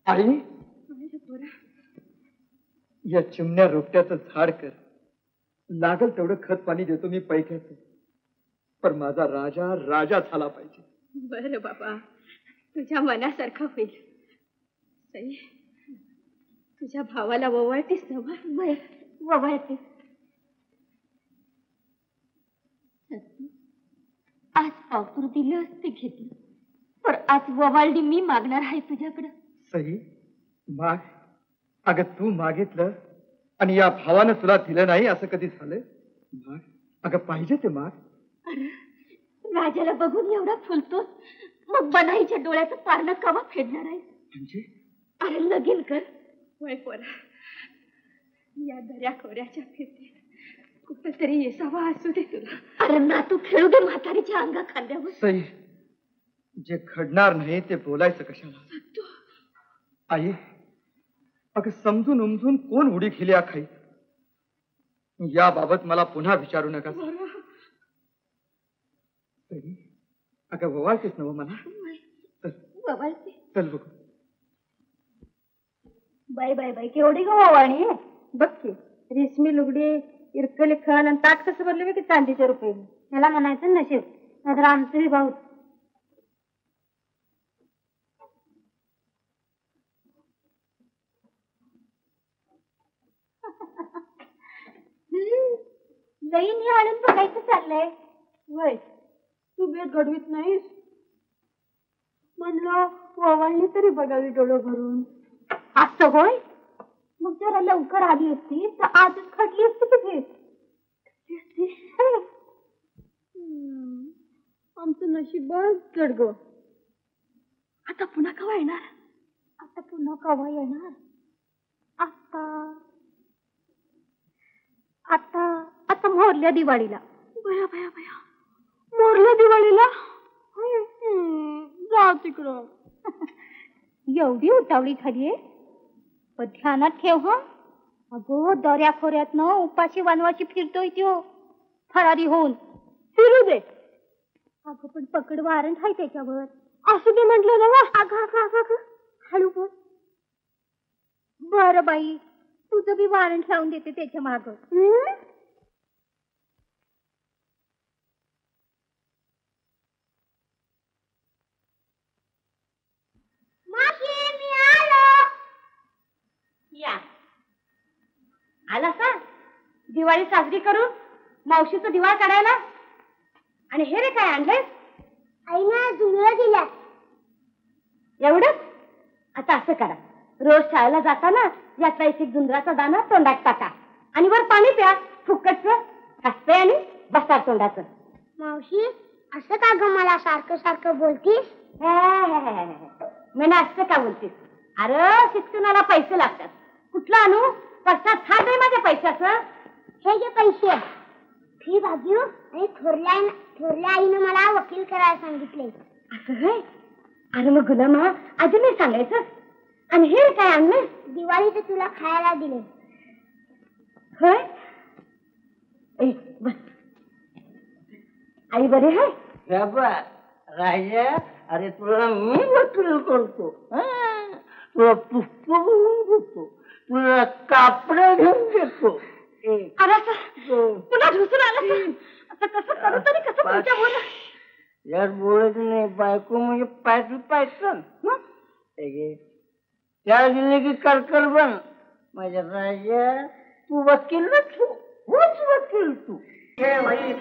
आई या चिमण्या रोपट्याचं झाड कर. लागल तेवढं खत पाणी देतो मी पैक्याचं, पण माझा राजा राजा झाला पाहिजे. बरं बाबा, तुझ्या मनासारखं होईल. सई, तुझ्या भावाला ववाळतीस ना? ववाळते. आज पावतूर दिलं ते घेतलं, पण आज ववाळडी मी मागणार आहे तुझ्याकडं. सई माग. अगं तू मागितलं आणि या भावानं तुला दिलं नाही असं कधी झालं? माग. अगं पाहिजे ते माग. अरे राजाला बघून एवढा फुलतोस, मग बनाईच्या डोळ्याचं पारणं कवा फेडणार आहे? म्हणजे अरे लगीन कर. वय पोरा, या दर्या खोऱ्याच्या फिरते कुठंतरी येसावा असू दे तुला. अरे ना तू खेळू दे म्हातारीच्या अंगा खांद्यावर. सई जे घडणार नाही ते बोलायचं कशाला? आई अगं समजून उमजून कोण उडी खेळली आखाई. याबाबत मला पुन्हा विचारू नका. सई अगं ववाळतेस ना मला? ववाळते. चल बघू. बाय बाय बाय, केवढी ग ववाळणी. बघ की रेशमी लुगडी, इरकली खण आणि ताट कसं भरले की चांदीच्या रुपये. त्याला म्हणायचं नशीब, नाहीतर आमचंही भाऊ. लईन हे आणून बघायचं चाललंय. वय तू बेत घडवीत नाहीस म्हणलं, ववाळणी तरी बघावी डोळं भरून. असं होय? मग जरा लवकर आली असती तर आजच खटली असती की भेट. आमचं नशीबच जड ग. आता पुन्हा केव्हा येणार? आता पुन्हा केव्हा येणार? आता आता आता मोरल्या दिवाळीला. बया बया बया, मोरल्या दिवाळीला? जा तिकडं. एवढी उतावळी झालीये, पण ध्यानात ठेव हा. अगो दर्या खोऱ्यातनं उपाशी वनवाशी फिरतोय तो फरारी होऊन. फिरू दे. अगं पण पकड वारंट आहे त्याच्यावर. असू दे म्हटलं ना. अगं अगं अगं अगं हळू बोल. बरं बाई, तुझं बी वारंट लावून देते त्याच्या माग. या आला का दिवाळी साजरी करून मावशीचं दिवाळ काढायला? आणि हे रे काय आणलंय? आईनं जुळलं दिल्या. एवढंच? आता असं करा, रोज शाळेला जाताना याचा एक जुंजराचा दाना तोंडात टाका आणि वर पाणी प्या फुकटचं. हसतंय आणि बसा तोंडाचं. मावशी, असं का ग मला सारखं सारखं बोलतीस? मला असं का बोलतेस? अरे शिक्षणाला पैसे लागतात. कुठलं आणू? पश्चात खात आहे माझ्या पैशाचं. हे घे पैसे. फी भाग्यू आणि थोरल्या आईनं मला वकील करायला सांगितले. असं होय? अरे मग गुलामा अजून नाही सांगायचं. आणि हे काय आणलं? दिवाळीत तुला खायला दिले. होय? ए बस. आई बरी आहे? राजा, अरे तुला मी वकील करतो. तुला पुस्तक देतो, तुला कापड घेऊन देतो. अरे पुन्हा ढुसून आलं. आता कसं करू तरी कसं तुमच्या बोल. यार बोलत नाही. बायको म्हणजे पायथन. त्या दिले की करकर बन. माझ्या राजा तू वकील ना, तू होच वकील तू. हे भाई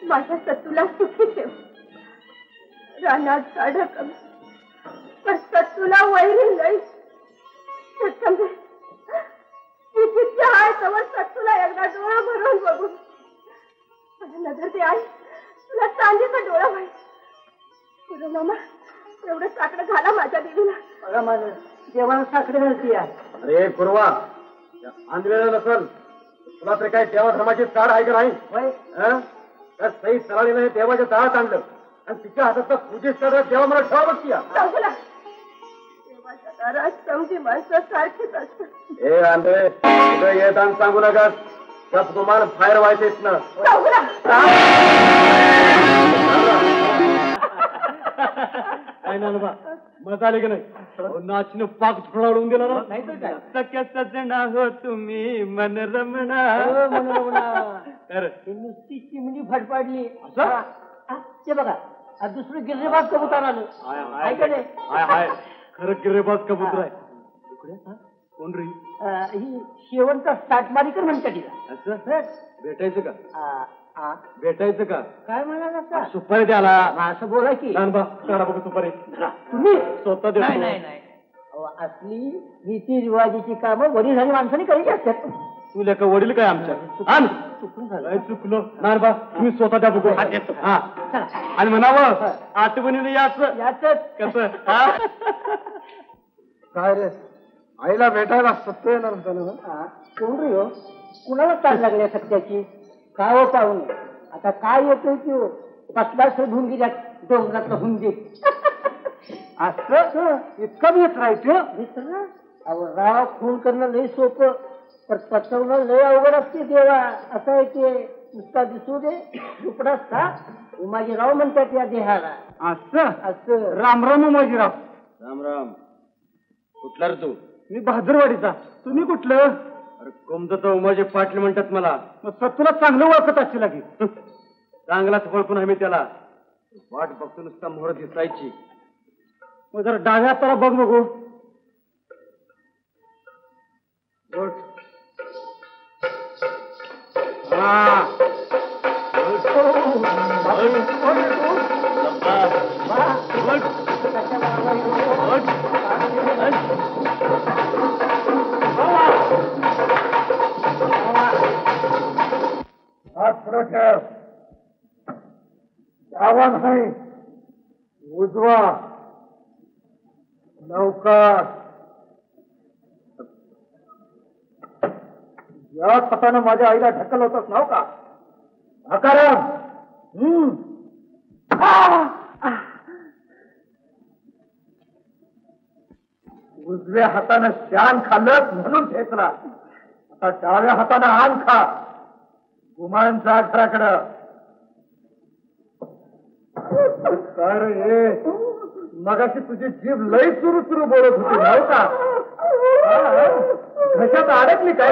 माझ्या सत्तूला सुखी ठेव. रानात झाड कमी पण सत्तूला वैरी नाही. जितके हाय तवर सत्तूला एकदा डोळा भरून बघून माझ्या नजर ते आई तुला चांदीचा डोळा पाहिजे. तुझं मामा एवढं साकडं घाला माझ्या देवीला. बघा माझं देवाला साखरे घालती आहे. अरे पूर्वा आणलेलं नसल तुला तर काय देवा धर्माची चाड आहे का नाही? तर सई सराळीने देवाच्या दारात आणलं आणि तिच्या हातात पूजेत करत देवा मला ठेवा बघती. देवाच्या दारात समजी माणसं सारखीच असतात. हे आंधळे तुझं येत आणि सांगू नका. सब तुम्हाला बाहेर व्हायचेच ना. काय ना बा मजा आली की नाही? नाचीनं पाक थोडावून दिला ना. नाही तर काय? सख्या सजना हो तुम्ही मन रमणा. नुसती चिमणी फडफडली. ते बघा दुसरं गिर्रेबाज कबूतर आलं. हाय खरं गिरेबाज कबूतर आहे. कोण रे? ही शेवंत साठमारीकर म्हणतात तिला. असं भेटायचं का? भेटायचं का? काय म्हणाला? सुपारी द्याला. असं बोला की बघ सुपारी तुम्ही स्वतः देतो. नाही असली रीती रिवाजीची कामं वडील आणि माणसाने करायची असतात. तुला का वडील काय आमच्या? चुकून झालं. काय चुकलो नानबा तुम्ही स्वतः द्या बघू. हा आणि म्हणावं आठवणीने याच कसं. काय रे आईला भेटायला सत्य येणार होतं. कोण रे हो? कुणाला ताण लागल्या सत्याची? काय हो पाहुणे आता काय येतोय की हो? कसला शोधून गेल्या डोंगरातलं हुंदी. असं इतकं येत राहायचं. अहो राव खून करणं लय सोपं पण पचवणं लय अवघड असते देवा. असं आहे ते नुसता दिसू दे तुकडा साप उमाजीराव म्हणतात या देहाला. असं रामराम उमाजीराव. राम कुठला रे तू? मी बहादूरवाडीचा. तुम्ही कुठलं? अरे कोमचं उमाजी पाटील म्हणतात मला. मग तुला चांगलं ओळखत असतील की. चांगलाच ओळखून आहे मी त्याला. वाट बघतो नुसता मोहर दिसायची. मग जरा डाव्या हाताला बघ बघू. डावा नाही उजवा. लवकर या खतानं माझ्या आईला ढकल होतच नाव का? आकाराम उजव्या हातानं शान खाल्लं म्हणून ठेचला. आता डाव्या हातानं आण खा. गुमांचा घराकडं. तर हे मगाशी तुझी जीभ लई सुरू सुरू बोलत होती नाव का? घशात अडकली काय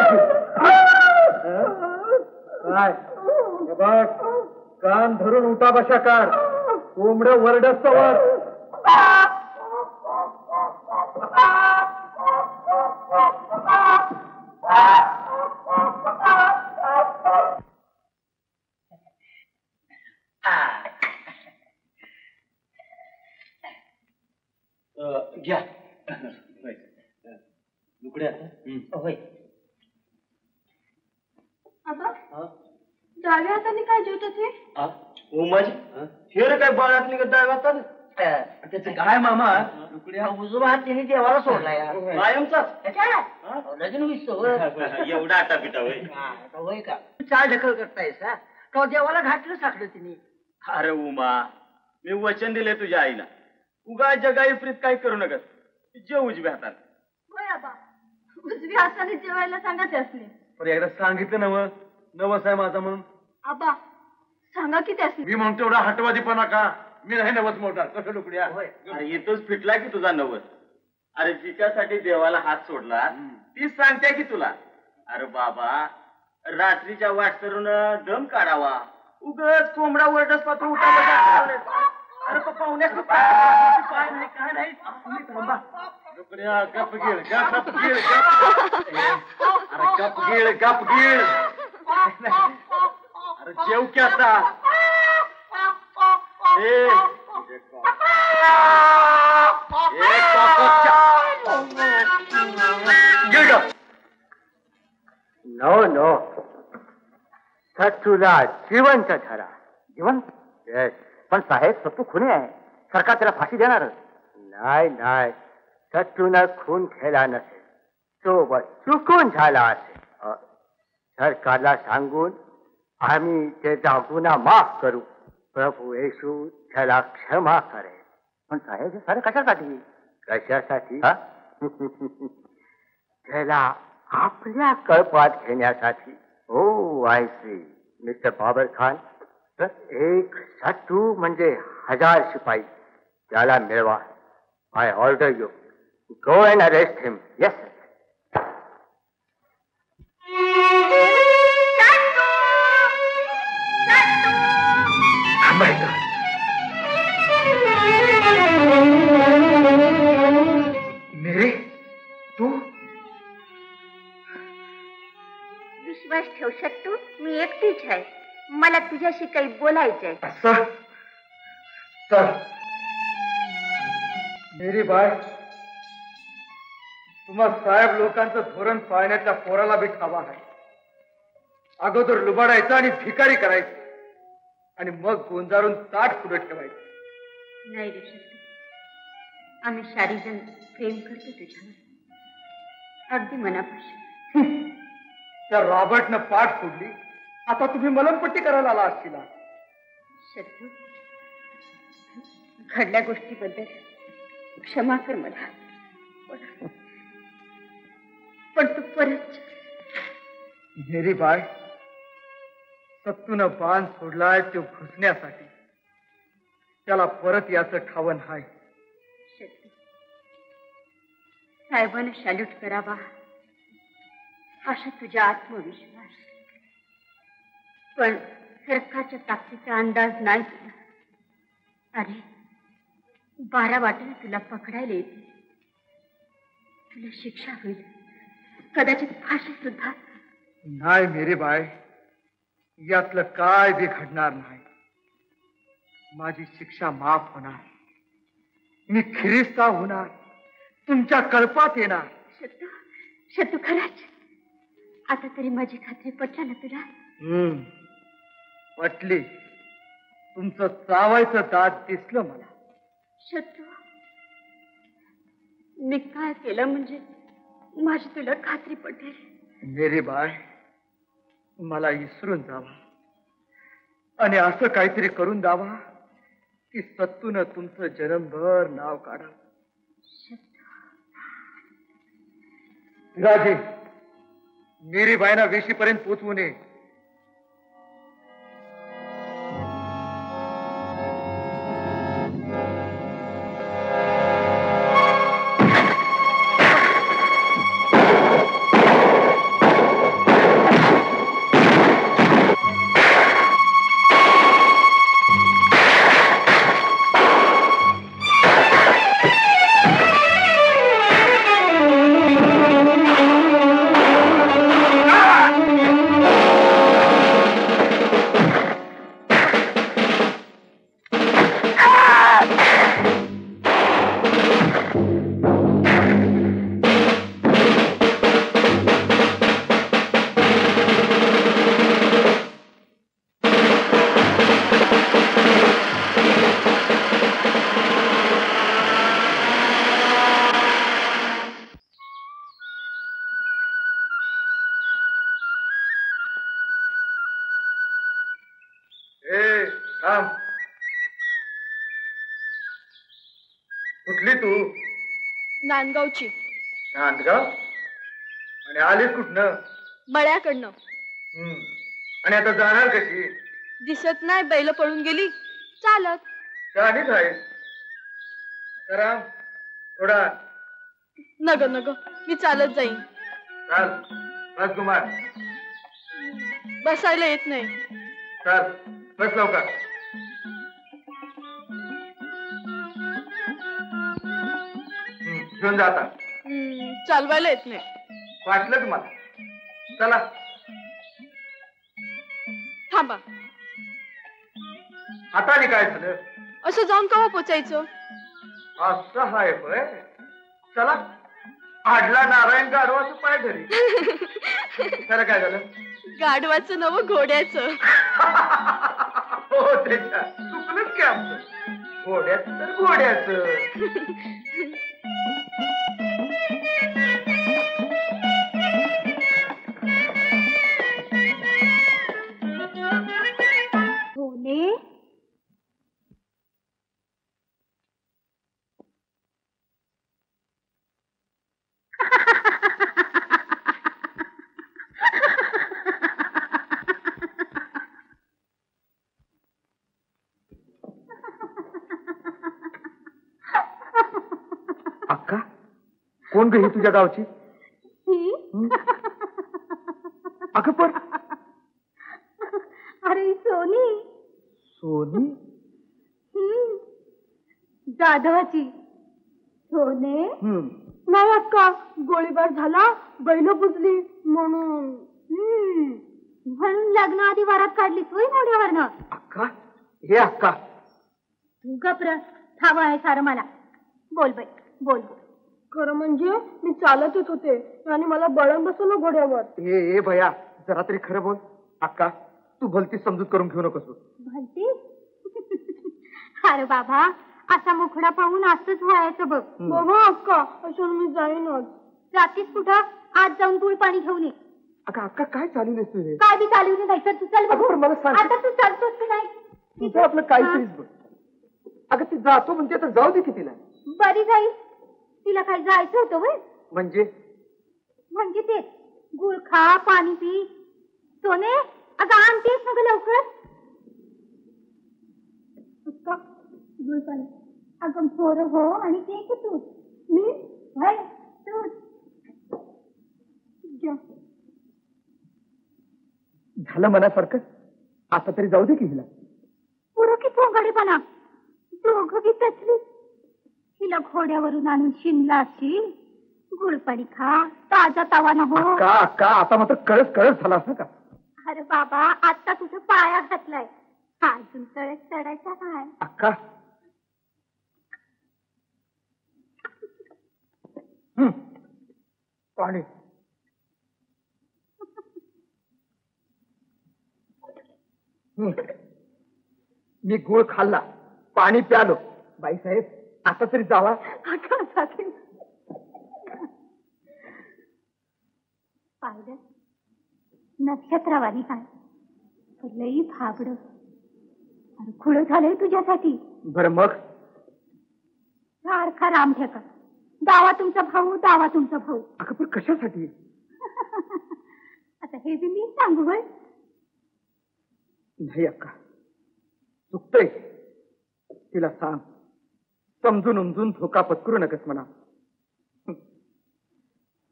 काय? बघ कान धरून उठा बशा कर. कोंबड्या वरडस्तवर लुकड्या होय आता डाव्या हाताने काय जेवतात हे? उमाजी हे रे काय बाळात निघत डाव्या हाताने त्याचं काय मामा लुकड्या उजवा हात तिने देवाला सोडला यार कायमचाच लगीन विसतो एवढा आटा पिटा होय का चाल ढकल करतायस हा का देवाला घातलं साखलं तिने. अरे उमा मी वचन दिले तुझ्या आईला उगा जगाई प्रीत काय करू नकस जे उजव्या हातात. होय आबा उजव्या हाताने जेवायला सांगा त्यासने. पण एकदा सांगितलं नवस आहे माझा म्हणून. आबा सांगा की त्यासने. मी म्हणतो एवढा हटवादीपणा का? मी नाही नवस मोठा कसं लुकड्या. अरे येतोच फिटला की तुझा नवस. अरे जिच्यासाठी देवाला हात सोडला तीच सांगते की तुला. अरे बाबा रात्रीच्या वाटसरून दम काढावा उगच कोंबडा वरडस पात्र उठा. अरे पाहुण्यास काय नाही काय नाही थांबा. लुकड्या गप गिळ गप गिळ अरे गप गिळ गप गिळ. अरे जेव की आता. नो सत्तूला जिवंत धरा. जिवंत? येस. पण साहेब सत्तू खुनी आहे. सरकार त्याला फाशी देणारच. नाही सत्तूनं खून केला नसेल. तो बस चुकून झाला असेल. सरकारला सांगून आम्ही त्याचा गुन्हा माफ करू. प्रभू येशू त्याला क्षमा करेल. पण साहेब हे सारे कशासाठी? कशासाठी? त्याला आपल्या कळपात घेण्यासाठी. O I see Mister Babar Khan. तर एक सत्तू म्हणजे 1000 शिपाई. त्याला मिळवा. I order you go and arrest him. Yes. मेरे तू विश्वास ठेव सत्तू, मी एकटीच आहे. मला तुझ्याशी काही बोलायचंय. असं तर मेरी बाय तुम्हा साहेब लोकांचं धोरण पाळण्याच्या पोराला बी ठावा आहे. अगोदर लुबाडायचं आणि भिकारी करायचं आणि मग गोंजारून ताट पुढे ठेवायचं. नाही रे सत्तू, आम्ही शारीजन प्रेम करतो तुझ्यावर अगदी मनापासून. त्या रॉबर्टनं पाठ फोडली. आता तुम्ही मलमपट्टी करायला आला असतील. सत्तू, घडल्या गोष्टीबद्दल क्षमा कर मला. पण तू परत मेरी बाय सत्तूनं बाण सोडलाय तो घुसण्यासाठी. त्याला परत याचं ठावण हाय. सत्तू, साहेबांना सॅल्यूट करावा असा तुझा आत्मविश्वास. पण सरकारच्या ताकदीचा अंदाज नाही तुला. अरे 12 वाटेने तुला पकडायला येते. तुला शिक्षा होईल, कदाचित फाशी सुद्धा. नाही मेरी बाय, यातलं काय बी घडणार नाही. माझी शिक्षा माफ होणार. मी खिरिस्ता होणार. तुमच्या कळपात येणार. शत्रू खरंच आता तरी माझी खात्री पटला ना तुला? पटली. तुमचं चावायचं दात दिसलं मला. शत्रू, मी काय केलं म्हणजे माझी तुला खात्री पटेल? मेरी बाय, मला विसरून जावा आणि असं काहीतरी करून द्यावा की सत्तूनं तुमचं जन्मभर नाव काढा. राजे, मेरी बायना वेशीपर्यंत पोचवू नये. थांब. कुठली तू? नांदगावची. नांदगाव? आणि आलीस कुठनं? मळ्याकडनं. आणि आता जाणार कशी? दिसत नाही, बैल पळून गेली. चालत. जाणीच आहे. राम थोडा. नग नग, मी चालत जाईन. चाल. बस कुमार. बसायला येत नाही. चाल बस लवकर. घेऊन जाता. चालवायला येत नाही. वाटलं तुम्हाला? चला. थांबा. हाताने काय झालं? असं जाऊन केव्हा पोचायचं? असं हाय होय. चला. आडला नारायण गाढवाचं पाय धरी. त्याला काय झालं? गाढवाचं नव घोड्याचं. हो त्याच्या चुकलंच की आमचं. घोड्याचं तर घोड्याचं. अक्का कोण ग ही तुझ्या गावची? अगं पण अरे सोनी. सोनी? जाधवाची. सोने नाही अक्का, गोळीबार झाला, बैल पुजली म्हणून. म्हणून लग्न आधी वरात काढली होय घोड्यावरनं? अक्का हे अक्का. तू गप्र. ठाव आहे सारं मला. बोल बाई बोल. खरं म्हणजे मी चालत येत होते आणि मला बळण बसवलं घोड्यावर. ए भया जरा तरी खरं बोल. अक्का तू भलती समजूत करून घेऊ नकोस. भलती? अरे बाबा असा मुखडा पाहून असंच व्हायचं बघ. बाबा अक्का असं मी जाईनच. जातीस कुठं? आज जाऊन तूळ पाणी घेऊन ये. अगं अक्का काय चालू नसतो हे? काय बी चालू नाही तर तू चल बघू. मला सांग. आता तू चालतोस की नाही? तुझं आपलं काहीतरीच बघ. अगं ती जातो म्हणजे आता जाऊ दे की तिला. बरी जाईल. तिला काय जायचं होतं व्हय? म्हणजे ते गुळ खा पाणी पी. सोने अगं आणतेस ना ग लवकर. गुळ पाणी. अगं पोरं हो आणि ते की तू. मी व्हय तू. झालं मनासारखं. आता तरी जाऊ दे की हिला. पुरं की पोंगाडीपणा. दोघं बी तसली. हिला घोड्यावरून आणून शिनला असशील. गुळपाणी खा. ताजा तवा न हो. का आता मात्र कळस झाला असं का? अरे बाबा आता तुझं पाया घातलाय. अजून तळस चढायचा काय? अक्का पाणी. मी गुळ खाल्ला, पाणी प्यालो. बाईसाहेब आता तरी जावा. पाहिलं नक्षत्रवाणी काय लई भाबड. अरे खुळ झालंय तुझ्यासाठी. बरं मग सारखा राम ठेका. दावा तुमचा भाऊ, दावा तुमचा भाऊ. अगं पण कशासाठी? आता हे बी मी सांगू बघ. नाही अक्का चुकतंय. तिला सांग समजून उमजून धोका पत्करू नकस म्हणा.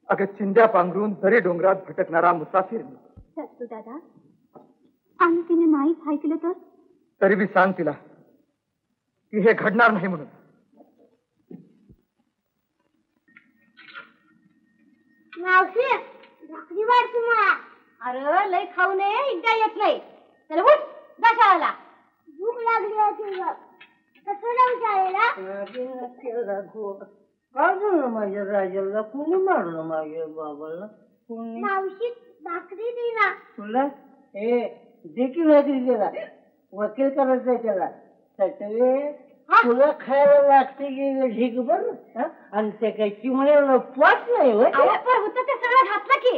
अगं चिंध्या पांघरून दरी डोंगरात भटकणारा मुसाफिर मी. सत्तू दादा आणि तिने नाहीच ऐकलं तर? तरी बी सांग तिला की हे घडणार नाही म्हणून. मावशी भाकरी वाढ तुम्हाला. अरे लय खाऊ नये एकदा येत नाही. चला उठ जा शाळेला. भूक लागली होती. कसं जाऊ शाळेला? काय झालं माझ्या राजाला? कुणी मारलं माझ्या बाबाला? मावशी भाकरी दे ना. तुला हे देखील भाकरी दिला. वकील करायचं त्याला. सटवे तुला खायला लागते की ढीक बर आणि ते काही चिमण्याला पाच नाही होतं ते सगळं घातलं की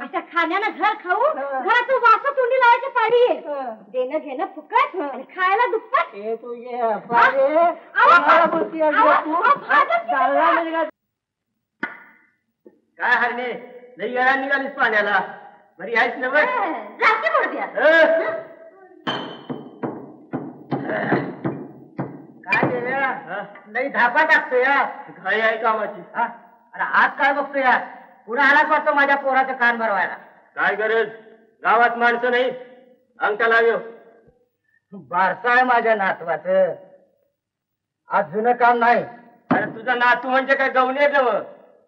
अशा खाण्यानं घर खाऊ घराचं वास तोंडी लावायची पाडी आहे देणं घेणं फुकट आणि खायला दुप्पट काय हरणे लई वेळा निघालीस पाण्याला बरी आहेस ना बघ रात्री मोडत्या काय लई धापा टाकतो या घाई आहे कामाची अरे आज काय बघतो या पुढे आलाच वाटतो माझ्या पोराचं कान भरवायला काय गरज गावात माणसं नाही अंगठा लाव्यो बारसा आहे माझ्या नातवाचं आज जुनं काम नाही अरे तुझा नातू म्हणजे काय गवणे नव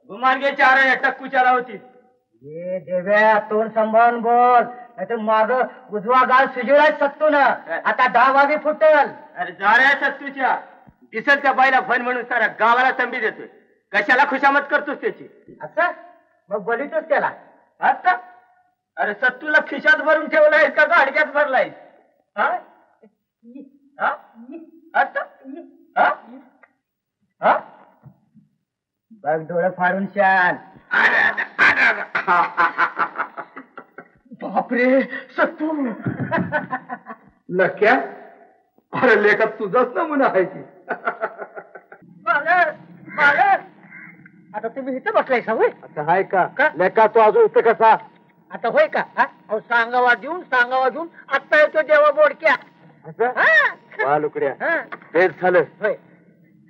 गुमानगे चार टक्कूच्याला होती ये देव्या तोंड सांभाळून बोल नाहीतर माग उजवा गाल सुजिराय सत्तू ना आता 10 वागे फुटल अरे जाऱ्या सत्तूच्या दिसल त्या बाईला भन म्हणून सारा गावाला तंबी देतोय कशाला खुशामत करतोस त्याची असं मग बोलितोस त्याला आता अरे सत्तूला खिशात भरून ठेवलायस का गाडग्यात भरलायस बघ डोळं फाडून शान बापरे सत्तू लक्या अरे लेखा तुझाच नमुना आहे की आता तुम्ही इथं बसलाय का होय आता आहे का लेखा तो अजून इथं कसा आता होय का सांगावा देऊन आता येतो देवा बोडक्या वा लुकड्या तेच झालं होय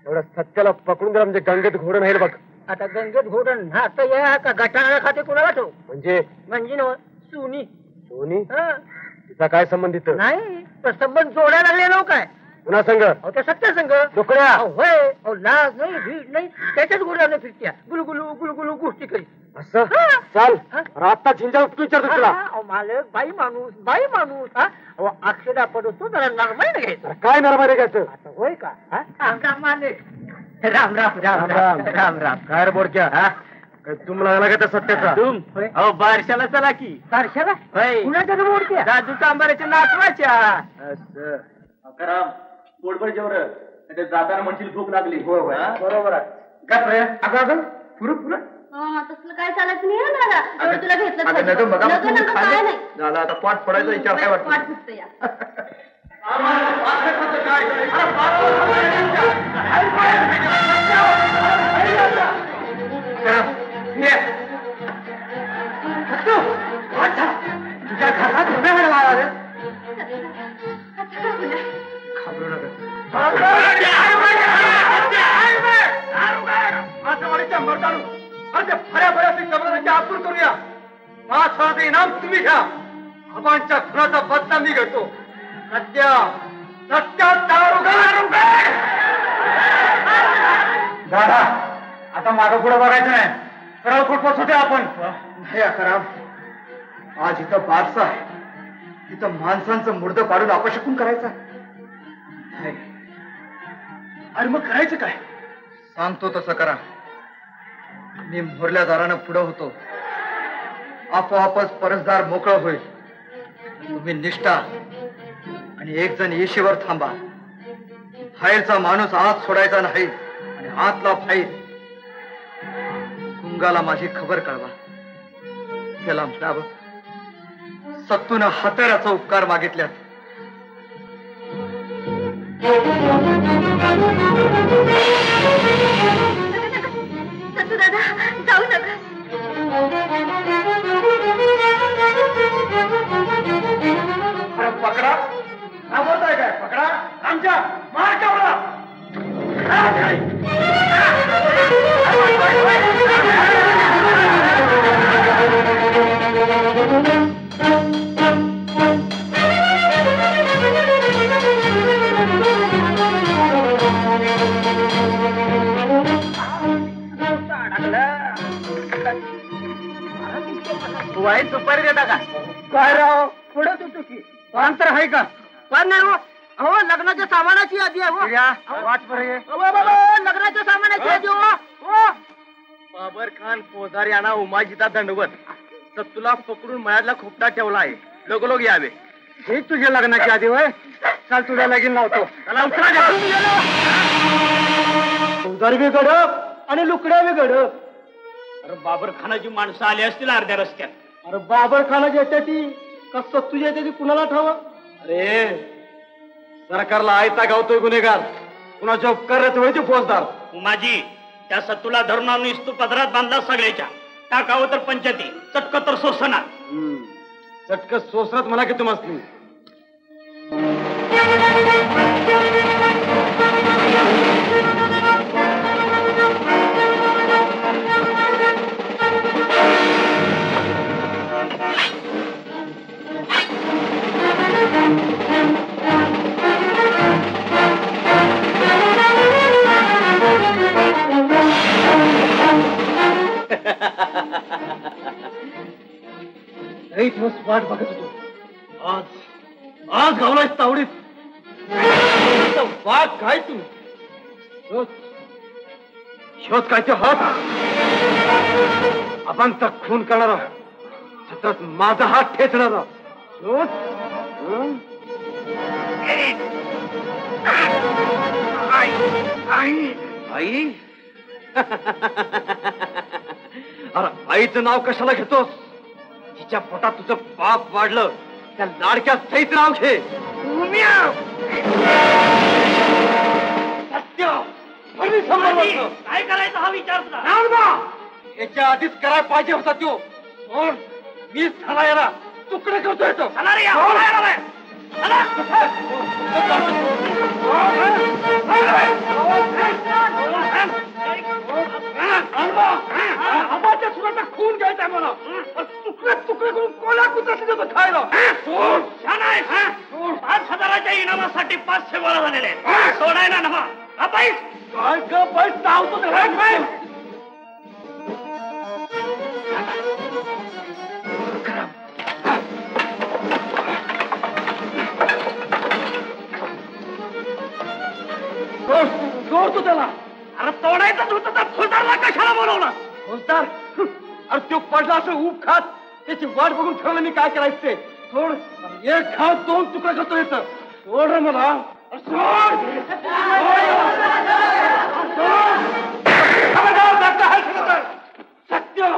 एवढं सत्याला पकडून जरा म्हणजे गंगेत घोडण आहे बघ आता गंगेत घोडण आता या का गटाळा खाते कुणाला ठेव म्हणजे ना सोनी सोनी तिचा काय संबंध इथं नाही तर संबंध जोडायला लागले ना काय पुन्हा संघ त्या सत्या संघ लुकड्या होय लाज नाही भीड नाही त्याच्याच गोड्याने फिरत्या गुलगुलू गोष्टी करी असं चाल आता झिंजा विचारतो तुला मालक बाई माणूस अक्षरा पडतो जरा नरमाईने घ्यायचं काय नरमाईने घ्यायचं आता होय का मालक राम राम राम राम राम राम काय बोडक्या तुम्हाला लागला का सत्याचा अहो बारशाला चला की बारशाला कुणाच्या बोडक्या दादू तांबाऱ्याच्या नातवाच्या अकराम पोटभर जेवढं जाताना म्हणशील भूक लागली बरोबर आहे अगं पुरं तसलं काय चालत नाही दादा तुला घेतलं झालं आता पाठ पडायचा विचार काय वाटतं पाठ फुटतं या तुझ्या घरात घाबरू नका मर्दानू अरे फऱ्या कमराची आतूर करूया 5,000 इनाम तुम्ही घ्या आबांच्या खुनाचा बदनाम मी घेतो सत्या दादा आता मागं पुढे बघायचं नाही सरळ कुठपास होते आपण नाही अकराम आज इथं बारसा आहे इथं माणसांचं मुर्द पाडून अपशकून करायचा नाही अरे मग करायचं काय सांगतो तसं करा मी मोरल्या दारानं पुढं होतो आपोआपच परसदार मोकळं होईल तुम्ही निष्ठा आणि एक जण येशीवर थांबा फाईलचा माणूस आत सोडायचा नाही आणि आतला फाईल कुंगाला माझी खबर कळवा त्याला म्हणावं सत्तून हातराचा उपकार मागितल्यात सत्तू दादा जाऊ नका पकडा थांबवताय काय पकडा आमच्या मार कावला वाईट सुपारी देता का काय राव पुढे तू चुकी अंतर आहे का पण नाही हो अहो लग्नाच्या सामानाची यादी आहे वाच बरे लग्नाच्या सामानाची यादी हो बाबर खान पोदार यांना उमाजीचा दंडवत सत्तूला पकडून मळ्यातला खोपटा ठेवला आहे लोक यावे हे तुझ्या लग्नाची आधी होय चाल तुझ्या लगीन लावतो चला उतरा उदर बी गडप आणि लुकड्या बी गडप. अरे बाबर खानाची माणसं आली असतील अर्ध्या रस्त्यात. अरे बाबर खानाची येते ती का सत्तूची येते ती कुणाला ठावा. अरे सरकारला आयता गावतोय गुन्हेगार, कुणाच्या उपकारात व्हायचे फौजदार. माझी त्या सत्तूला धरून आणून इस्तू पदरात बांधला सगळ्याच्या. टाकावं तर पंचायती, चटक तर सोसणार. चटक सोसरात म्हणा की तुम्हाला. एक दिवस वाट बघत होतो. आज गावलाय तावडीत. वाघ काय तू शोध काय ते हात अबांचा खून करणारा, सतत माझा हात ठेचणारा. आई अरे आईचं नाव कशाला घेतोस? तिच्या पोटात तुझं पाप वाढलं, त्या लाडक्या सहित नाव घे. सत्य काय करायचं हा विचार याच्या आधीच करायला पाहिजे होता तो. मीच झाला याला तुकडे करतोय तो. आबाच्या सुराचा खून घ्यायचा मला. तुकडे तुकडे करून कोला कुत्राशी देतो खायला. 5,000च्या इनामासाठी 500 गोळा झालेले. सोडाय ना नमा. काय ग बाई चावतो ते. जोडतो त्याला. अरे तोडायचं होतं तर फौजदारला कशाला बोलवलं? फौजदार अरे तो पडला असं ऊब खात, त्याची वाट बघून ठरवलं मी काय करायचं ते. सोड. एक खात 2 तुकडे करतो येतं. सोड रे मला. सत्य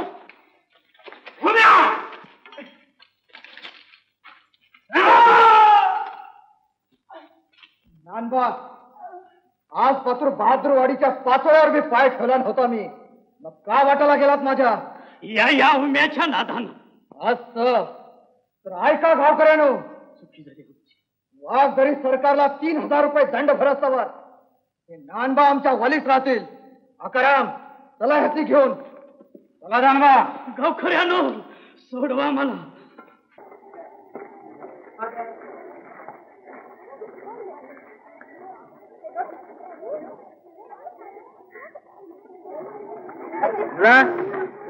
नानबा, आज पात्र बहादूरवाडीच्या पाचोळ्यावर मी पाय ठेवला होता. मी मग का वाटायला गेलात माझ्या या उम्याच्या नादानं. असं तर ऐका गावकऱ्यानो, वाघ जरी सरकारला 3,000 रुपये दंड भरत असावा, हे नानबा आमच्या वालीत राहतील. अकराम चला ह्याची घेऊन. चला नानबा. गावकऱ्यानो सोडवा मला.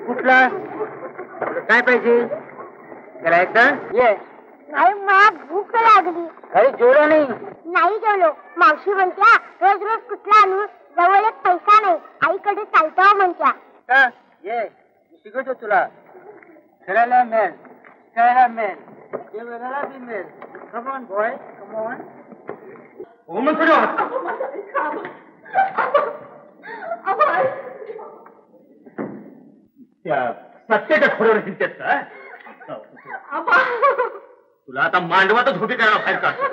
कुठला काय पाहिजे करायचं? ये नाही, मला भूक लागली. काही जेवलो नाही जेवलो. मावशी म्हणत्या रोज रोज कुठला आणू, जवळ एक पैसा नाही, आईकडे चालतो म्हणत्या. ये शिकवतो तुला. खेळायला मिळेल, खेळायला मिळेल, जेवायला बी मिळेल. Come on boy, come on. सत्याच्या खोड्यावर चिंतेत तुला आता मांडवातच उभी करायला बाहेर काढतो.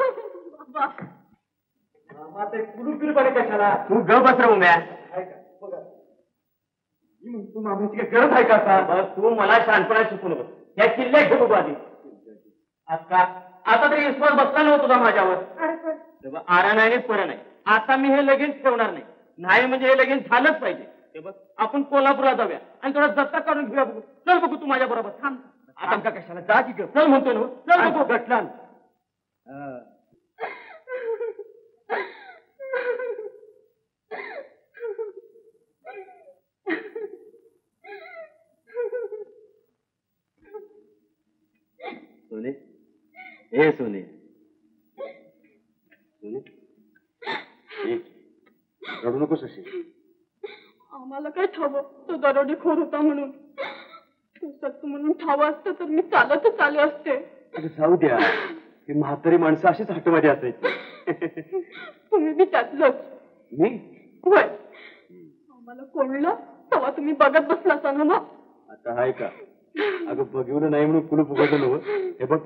कुलूपीरपणे कशाला? तू ग बस रे उम्या. तू मामाची काय गरज आहे का आता? तू मला शानपणा शिकू नको. या किल्ल्या घेऊ नको आधी. आता तरी विश्वास बसला नव्हता तुझा माझ्यावर. तेव्हा आरा नाही पर नाही. आता मी हे लगीन ठेवणार नाही. नाही म्हणजे हे लगीन झालंच पाहिजे. ते बघ आपण कोल्हापूरला जाऊया आणि थोडा दत्तक काढून घेऊया. बघू चल. बघू तू माझ्या बरोबर थांब. आता कशाला जा की चल म्हणतो ना. चल बघू गटला. सोने हे सोने सोने रडू नकोस अशी. आम्हाला काय ठावं तो दरोडेखोर होता म्हणून. तू सत्तू म्हणून ठावं असतं तर मी चालतच आले असते. जाऊ द्या. ही म्हातारी माणसं अशीच हटवादी असायची. तुम्ही बी त्यातलंच. मी होय. मला कोणलं तेव्हा तुम्ही बघत बसला ना मग. आता हाय का? अगं बघिवलं नाही म्हणून कुलूप उघडलं नव्हतं. हे बघ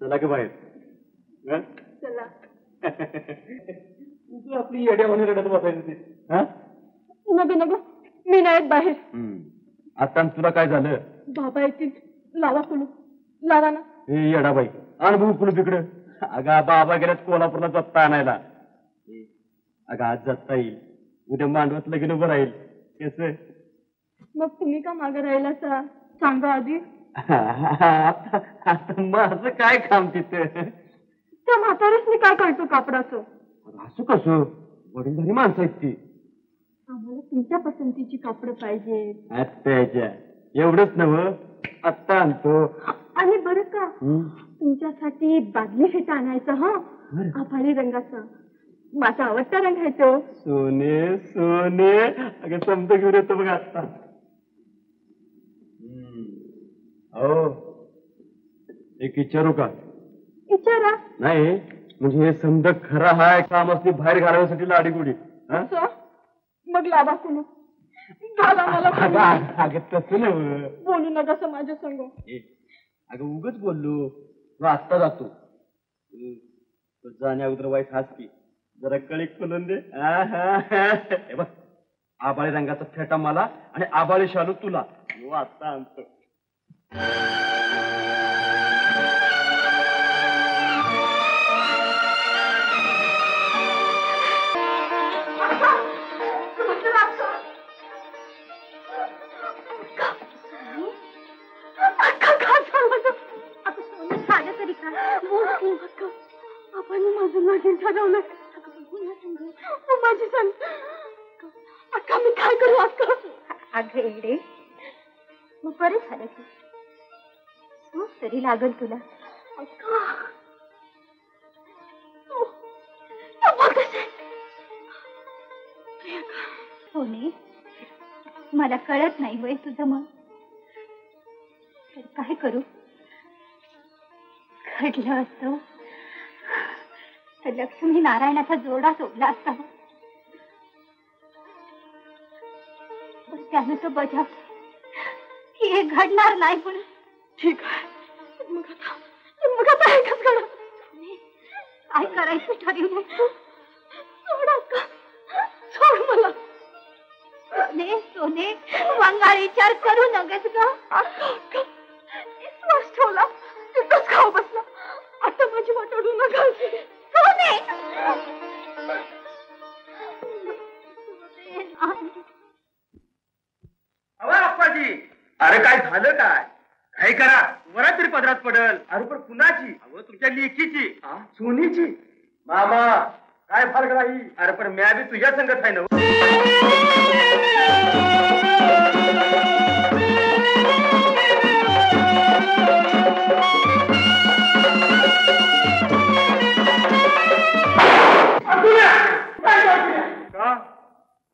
चला की बाहेर. चला. तू आपली येड्यावानी रडत बसायची. नग नग मी नाहीत बाहेर. आता तुला काय झालं? बाबा येतील. लावा कुलूप. लावा ना. हे येडाबाई अनुभव कुलूप इकडे. अगं बाबा गेल्यात कोल्हापूरला जत्ता आणायला. अगं आज जत्ता येईल, उद्या मांडवत लगीन उभं राहील. कसं मग तुम्ही का मागे राहिला सांगा आधी. आता माझं काय काम तिथे? त्या म्हातारीच काय कळतो कापडाचं. असं कसं? वडीलधारी माणसं आहेत ती. आम्हाला तुमच्या पसंतीची कापड पाहिजे. आत्याच्या एवढंच नव्ह, आत्ता आणतो. आणि बरं का तुमच्यासाठी बादली फेटा आणायचं. हा आभाळी रंगाचा माझा आवडता रंग आहे तो. सोने सोने अगं समजा घेऊन येतो बघ आत्ता. हो एक विचारू का? विचारा. नाही म्हणजे हे समजा खरं हाय काम असते बाहेर घालवण्यासाठी लाडीगुडी. मग लावा कुणी घाला मला. अगं तसं नव्ह. बोलू नका माझ्या संग. अगं उगच बोललो. तू आत्ता जातो. जाण्या अगोदर वाईट हाच की जरा कळी खोलून दे. हे बघ आबाळी रंगाचा फेटा मला आणि आबाळी शालू तुला. आत्ता आणतो. आपण माझं लगीन ठरवलं. माझी सांग अक्का मी काय करू अक्का. अगं एडे मग बरं झालं की मग तरी लागल तुला. होणे मला कळत नाही वय तुझं मन. तर काय करू? घडलं असतं तर लक्ष्मी नारायणाचा जोडा सोडला असता. पण त्यानं तो बजाव की हे घडणार नाही. पण ठीक आहे. मग आता ऐकच करा. काय करायचं ठरवलं तू? सोड अक्का सोड मला. सोने सोने वांगाळ विचार करू नगस ग. अक्का विश्वास ठेवला तिथंच खाऊ बसला. आता माझी वाट ओढू नका. सोने अप्पाजी अरे काय झालं काय? काय करा वरा तरी पदरात पडल. अरे पण कुणाची? अहो तुमच्या लेकीची. सोनीची. मामा काय फरक नाही. अरे पण म्या बी तुझ्या संगत आहे ना.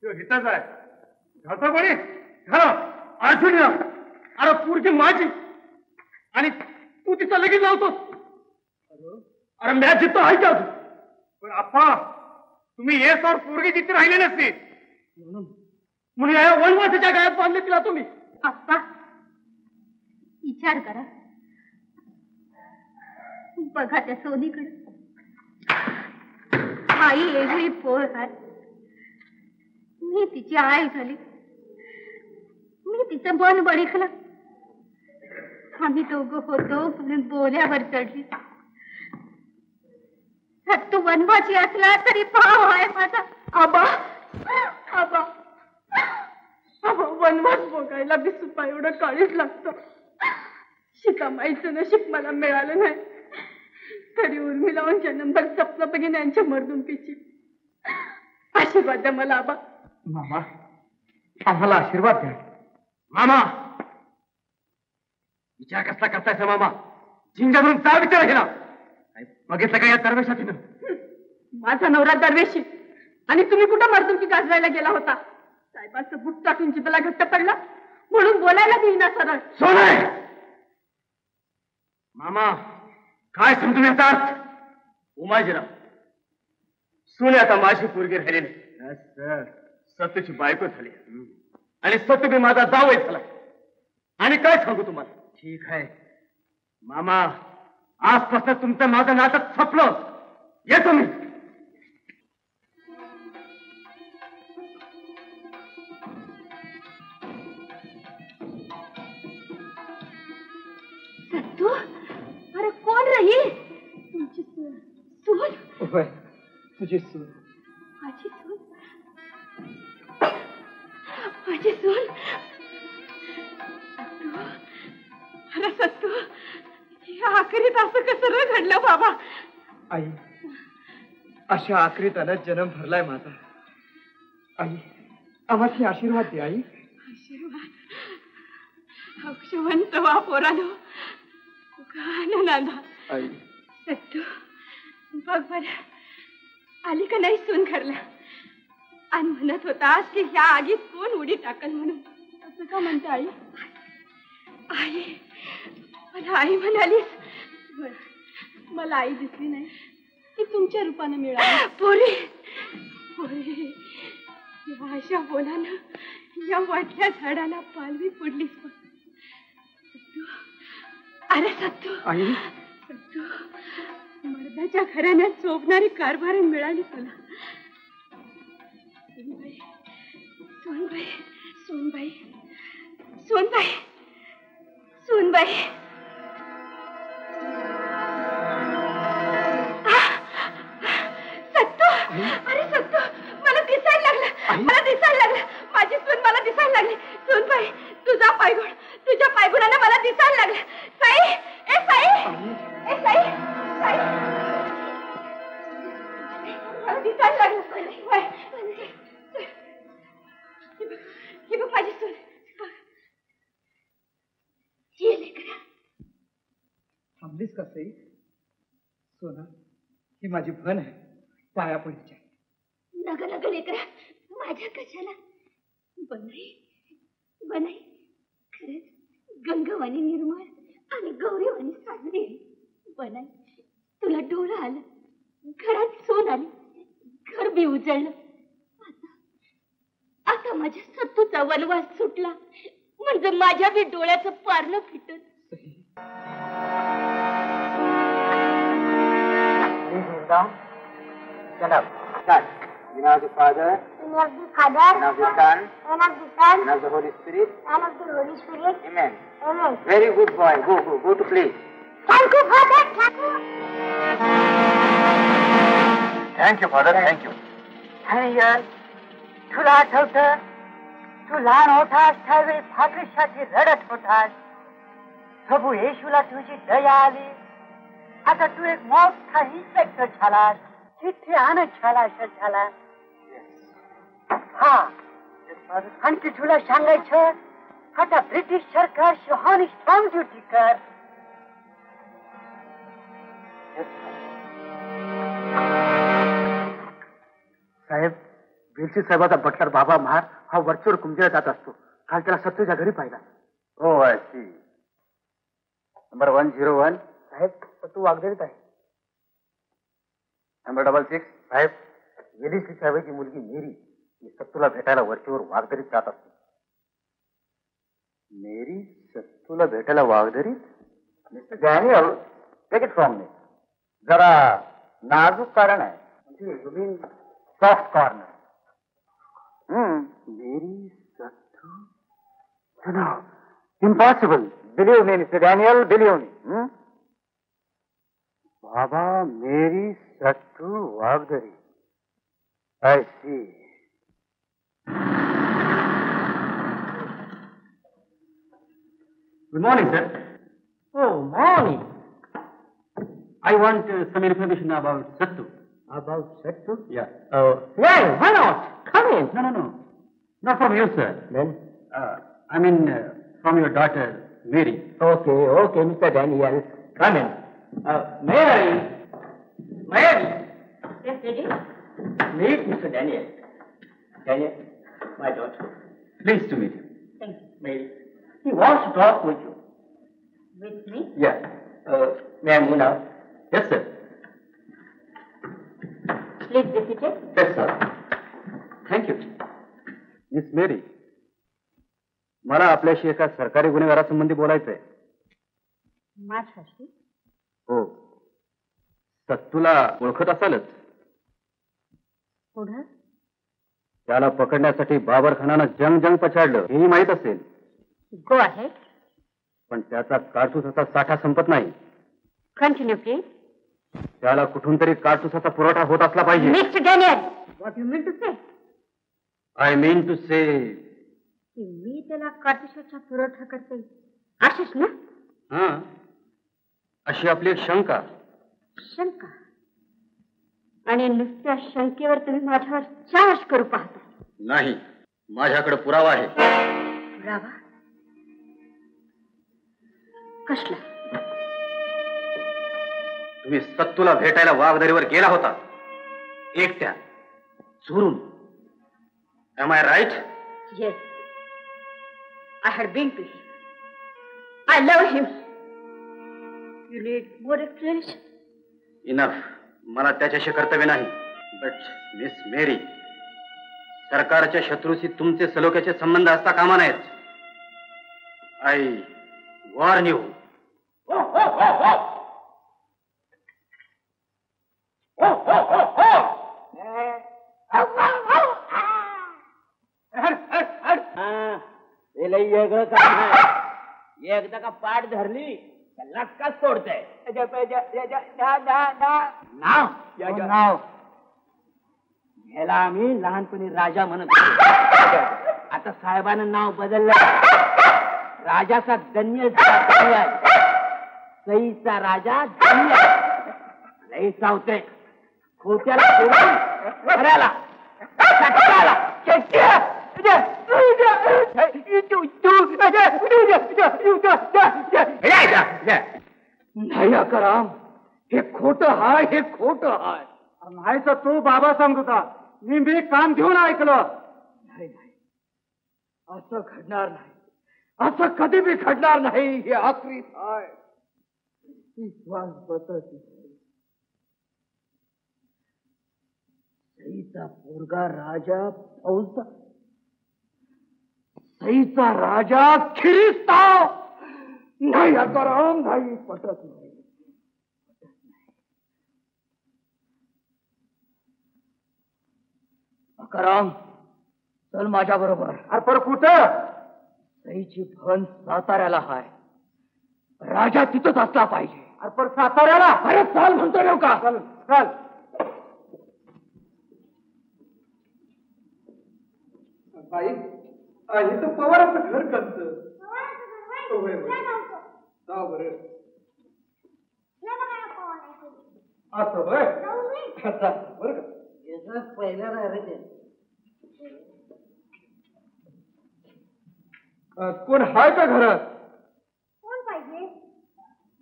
हिताच आहे घालतो कोणी अडचणी. अरे पुरची माझी आणि तू तिचा लगेच लावतोस. अरे मॅच जितो आहे का? पण आप्पा तुम्ही हे सर पोरगी जिथे राहिले नसते म्हणून या वनवासाच्या गायात बांधले तिला तुम्ही. आप्पा विचार करा. बघा त्या सोनीकडे. आई वेगळी पोर आहे. मी तिची आई झाली. मी तिचं मन बळीकलं. आम्ही दोघं होतो म्हणून बोल्यावर चढली. तू वनवाची असला तरी भाव आहे माझा. आबा आबा आबा वनवास बघायला बी सुपा एवढं काळीच लागतं. शिकामाईचं नशीब मला मिळालं नाही तरी उर्मी लावून जन्मभर सपना बघीन यांच्या मर्दुंपीची. आशीर्वाद द्या मला आबा. मामा आम्हाला आशीर्वाद द्या. मामा विचार कसला करतायचा मामा? जिंजा म्हणून जा विचार आहे ना. बघितलं का या दरवेशातीनं? माझा नवरा दरवेशी आणि तुम्ही कुठं मर्दुंकी गाजवायला गेला होता? साहेबांचं बुट टाकून जिभेला घट्ट पडला म्हणून बोलायला देईना सरळ. सोने मामा काय समजून याचा अर्थ? उमाजीराव सुने आता माझी पोरगी राहिलेली सत्यची बायको झाली आणि सत्य बी माझा जावई झाला. आणि काय सांगू तुम्हाला. ठीक आहे मामा, आजपासून तुमचं माझं नाटक संपलं. येतो मी. सत्तू, अरे कोण रही? तुमची सून? होय, तुझी सून. माझी सून? माझी सून? अरे सत्तू, या आखरीत असं कसं न घडलं बाबा? आई, अशा आखरीतानं जन्म भरलाय माझा. आई, आम्हाला आशीर्वाद दे. आई, आशीर्वाद? अक्षवंत वा पोरानो, नाना. आई, सत्तू, बघ बरं, आली का नाही सून घरला? आणि म्हणत होतास की ह्या आगीत कोण उडी टाकल म्हणून. असं का म्हणते आई? आई, मला आई म्हणालीस? मला आई दिसली नाही, ती तुमच्या रूपानं मिळाली. पोरी, पोरी, या अशा बोलानं या वाटल्या झाडाला पालवी फोडलीस बघ. सत्तू, अरे सत्तू, आई, सत्तू, मर्दाच्या घराण्यात शोभणारी कारभारी मिळाली तुला. सोनबाई, सोनबाई, सोनबाई, सोनबाई, सोनबाई. सत्तू, अरे सत्तू, मला दिसायला लागलं, मला दिसायला लागलं. माझी सून मला दिसायला लागली. सोनबाई, तुझा पायगुण, तुझ्या पायगुणानं मला दिसायला लागलं. साई, ए साई, ए साई, साई, मला दिसायला लागलं. ही बघ माझी सून. थांबलीस का सई? सोना, ही माझी भन आहे, पाया पडीच्या. नग नग लेकरा, माझ्या कशाला? बनाई, बनाई, खरंच गंगावानी निर्मळ आणि गौरीवानी साजरी आहे. बनाई, तुला डोळं आलं, घरात सोन आली, घर बी उजळलं. आता माझ्या सत्तूचा वनवास सुटला म्हणजे माझ्या बी डोळ्याचं पारणं फिटत. Stand up. Start. In the name of the Father, In the name of the Father, and of the Son, and of the Son, and of the Holy Spirit. and of the Holy Spirit. Amen. Amen. Very good boy. Go to play. Thank you, Father. Thank you. Thank you, Father. Thank you. आणि तुला आठवतं, तू लहान होतास त्यावेळी भाकरीसाठी रडत होतास. प्रभू येशूला तुझी दया आली. आता तू एक मोठा इन्स्पेक्टर झालास, चिठ्ठी आणत झाला. हा, आणखी तुला सांगायचं, आता ब्रिटिश सरकार शहानी स्ट्रॉंग ड्युटी कर. साहेब, वेलची साहेबाचा बटलर बाबा महार हा वरचेवर कुंजीला जात असतो. काल त्याला सत्तूच्या घरी पाहिला. Oh, I see. Number 101. साहेब, सत्तू वागदेरीत आहे. Number 66. साहेब, वेलीसी साहेबाची मुलगी मेरी सत्तूला भेटायला वरचेवर वागदरीत जात असते. मेरी सत्तूला भेटायला वागदरीत? Mister Daniel, take it from me. जरा नाजूक कारण आहे. You mean soft corner. Mary सत्तू? No, impossible. Believe me, Mr. Daniel, believe me. Baba, Mary, Sattu, Wagdari. I see. Good morning, sir. Oh, morning. I want some information about Sattu. About Sattu? Yeah. Well, why not? Come in. No. Not from you, sir. Then? I mean, from your daughter, Mary. Okay, Mr. Daniel. Come in. Mary. Mary. Yes, Daddy? Meet Mr. Daniel. Daniel, my daughter. Pleased to meet you. Thank you. Mary. He wants to talk with you. With me? Yeah. May I move now? Yes, sir. Please be seated. Yes sir. Thank you. Miss Mary, मला आपल्याशी एका सरकारी गुन्हेगारासंबंधी बोलायचंय. माझ्याशी? हो. सत्तूला ओळखत असालच. पुढं? त्याला पकडण्यासाठी बाबर खानानं जंग जंग पछाडलं हेही माहीत असेल. Go ahead. पण त्याचा काडतुसाचा साठा संपत नाही. Continue please. त्याला कुठून तरी काडतुसाचा पुरवठा होत असला पाहिजे. Mister Daniel, what you mean to say? I mean to say की मी त्याला काडतुसाचा पुरवठा करते अशीच ना? हा, अशी आपली एक शंका. शंका? आणि नुसत्या शंकेवर तुम्ही माझ्यावर चार्ज करू पाहता? नाही, माझ्याकडे पुरावा आहे. पुरावा? कसला? तुम्ही सत्तूला भेटायला वाघदरीवर गेला होता, एकट्या चोरून. Am I right? Yes, I had been to him. I love him. You need more explanation? Enough. मला त्याच्याशी कर्तव्य नाही. बट मिस मेरी, सरकारच्या शत्रूशी तुमचे सलोख्याचे संबंध असता कामा नाहीत. I warn you. वेगळं काम आहे. एकदा का पाठ धरली लटकाच सोडतंय. नाव ह्याला आम्ही लहानपणी राजा म्हणत होतो. आता साहेबानं नाव बदललं. राजाचा धन्य सईचा राजा धन्य. लई चावतंय. खोट्याला खऱ्याला सट्ट्याला नाही अकराम, हे खोट हाय, हे खोट हाय. नाही तर तू बाबा सांगत होता. मी कान घेऊन ऐकलं. नाही नाही, असं घडणार नाही. असं कधी बी घडणार नाही. हे आखरी हाय. विश्वास बसत सईचा पोरगा राजा फौजदार. सईचा राजा खिरिस्ताव. नाही अकराम, नाही, पटत नाही. अकराम, चल माझ्या बरोबर. अरे पण कुठं? सईची भन साताऱ्याला हाय. राजा तिथंच असला पाहिजे. अरे पण साताऱ्याला? अरे चाल म्हणतो ना का. चल चल. बाई, हे तर पवाराचं घर कसं. बरं असं होय. बरं का, पहिल्या कोण हाय का घरात? कोण पाहिजे?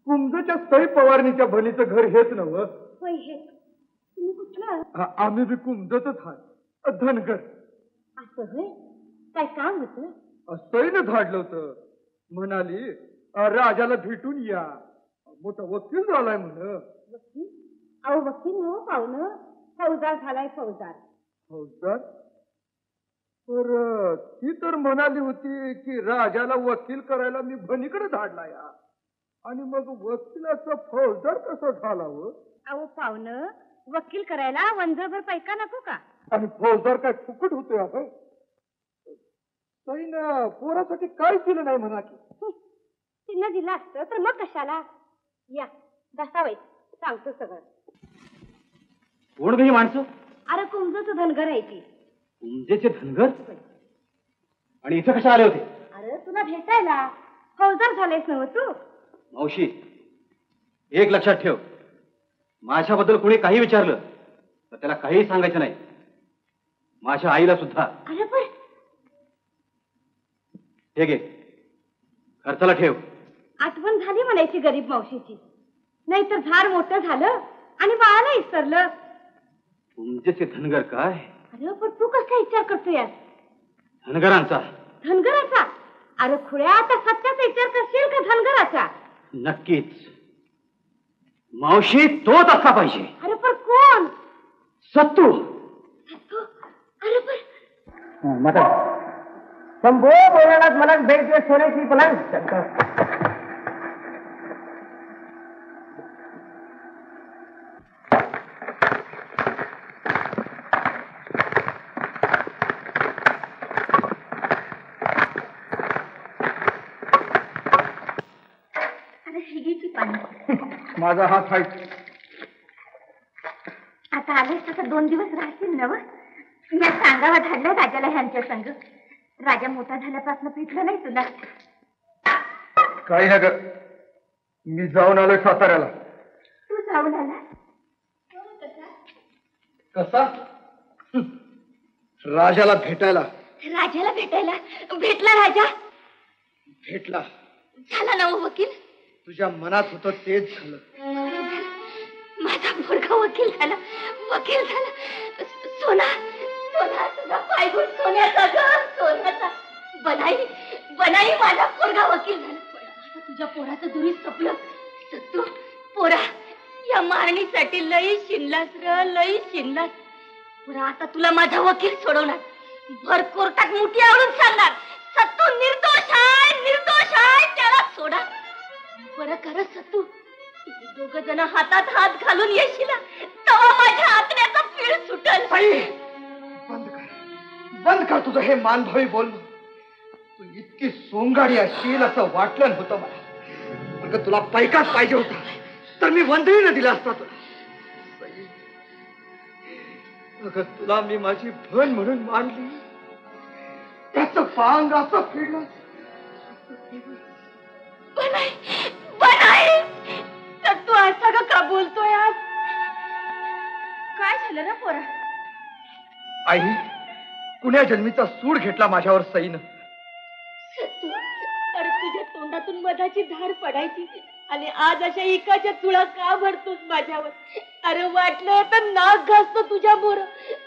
कुमजच्या सई पवारणीच्या भनीचं घर हेच नव्ह? होय, हे. तुम्ही कुठलं? आम्ही बी कुमजतच हाय. धनगर. असं होय. काय काम होतं? सईनं धाडलं होतं. म्हणाली राजाला भेटून या. मोठा वकील झालाय म्हण. वकील? अहो वकील न पाहुणं. फौजदार झालाय, फौजदार. फौजदार? तर ती तर म्हणाली होती की राजाला वकील करायला मी भनीकडे धाडला या. आणि मग वकिलाचा फौजदार कसं झाला हो? अहो पाहुणं, वकील करायला वंजभर पैका नको का? आणि फौजदार काय फुकट होतोय आपण? सईनं पोरासाठी काय दिलं नाही म्हणा की. तिनं दिलं असतं तर मग कशाला. या बसावाय, सांगतो सगळं. कोण गं ही माणसं? अरे कुंजचं धनगर आहे ती. कुंजेचे धनगर? आणि इथं कशा आले होते? अरे तुला भेटायला. फौजदार झालेस नव्ह तू? मावशी, एक लक्षात ठेव, माझ्याबद्दल कोणी काही विचारलं तर त्याला काहीही सांगायचं नाही. माझ्या आईला सुद्धा. अरे पण हे घे, खर्चाला ठेव. आठवण झाली म्हणायची गरीब मावशीची. नाहीतर झाड मोठं झालं आणि बाळाला विसरलं. तुमचे धनगर काय? अरे पण तू कसा विचार करतो यार? धनगरांचा. धनगराचा? अरे खुळ्या, आता सत्याचा विचार करशील का धनगराचा? नक्कीच. मावशी, तोच असला पाहिजे. अरे पण कोण? सत्तू अरे पण मग शंभो बोलायला मला भेट दिवस सोन्याची पलंग. माझा हात आहे. आता आलेस तसं 2 दिवस राहतील ना? मी सांगावं धाडलं राजाला ह्यांच्या संग. राजा मोठा झाल्यापासून भेटलं नाही तुला. काही नका, मी जाऊन आलोय साताऱ्याला. तू जाऊन आला कसा? राजाला भेटायला. राजाला भेटायला? भेटला राजा? भेटला. झाला ना वकील? तुझ्या मनात होतं तेच झालं. माझा पोरगा वकील झाला. वकील झाला. सोना सोना तुझा पायगुण सोन्याचा ग, सोन्याचा. बनाई बनाई माझा पोरगा वकील झाला. आता तुझ्या पोराचं दुरीच संपलं. सत्तू पोरा, या मारणीसाठी लई शिनलास र, लई शिनलास. पोरा, आता तुला माझा वकील सोडवणार. भर कोर्टात मुठी आवडून सांगणार, सत्तू निर्दोष आहे, निर्दोष आहे, त्याला सोडा. बरं कर सत्तू, तुम्ही 2 जण हातात हात घालून येशील तेव्हा माझ्या आत्म्याचा पीळ सुटल. बंद कर, बंद कर तुझं हे मानभावी बोलणं. तू इतकी सोंगाडी असशील असं वाटलं नव्हतं मला. अगं तुला पैकाच पाहिजे होता तर मी वंदळीनं दिला असता तुला. अगं तुला मी माझी बहीण म्हणून मानली, त्याचं पांग असं फिरलं. बनाई बनाई, तर तू असं का बोलतोय आज? काय झालं ना पोरा? आई, कुण्या जन्मीचा सूड घेतला माझ्यावर सईनं. सत्तू, अरे तुझ्या तोंडातून मधाची धार पडायची आणि आज अशा एकाच्या चुळा का भरतोस माझ्यावर? अरे वाटलं तर नाक घासतो तुझ्या मोर,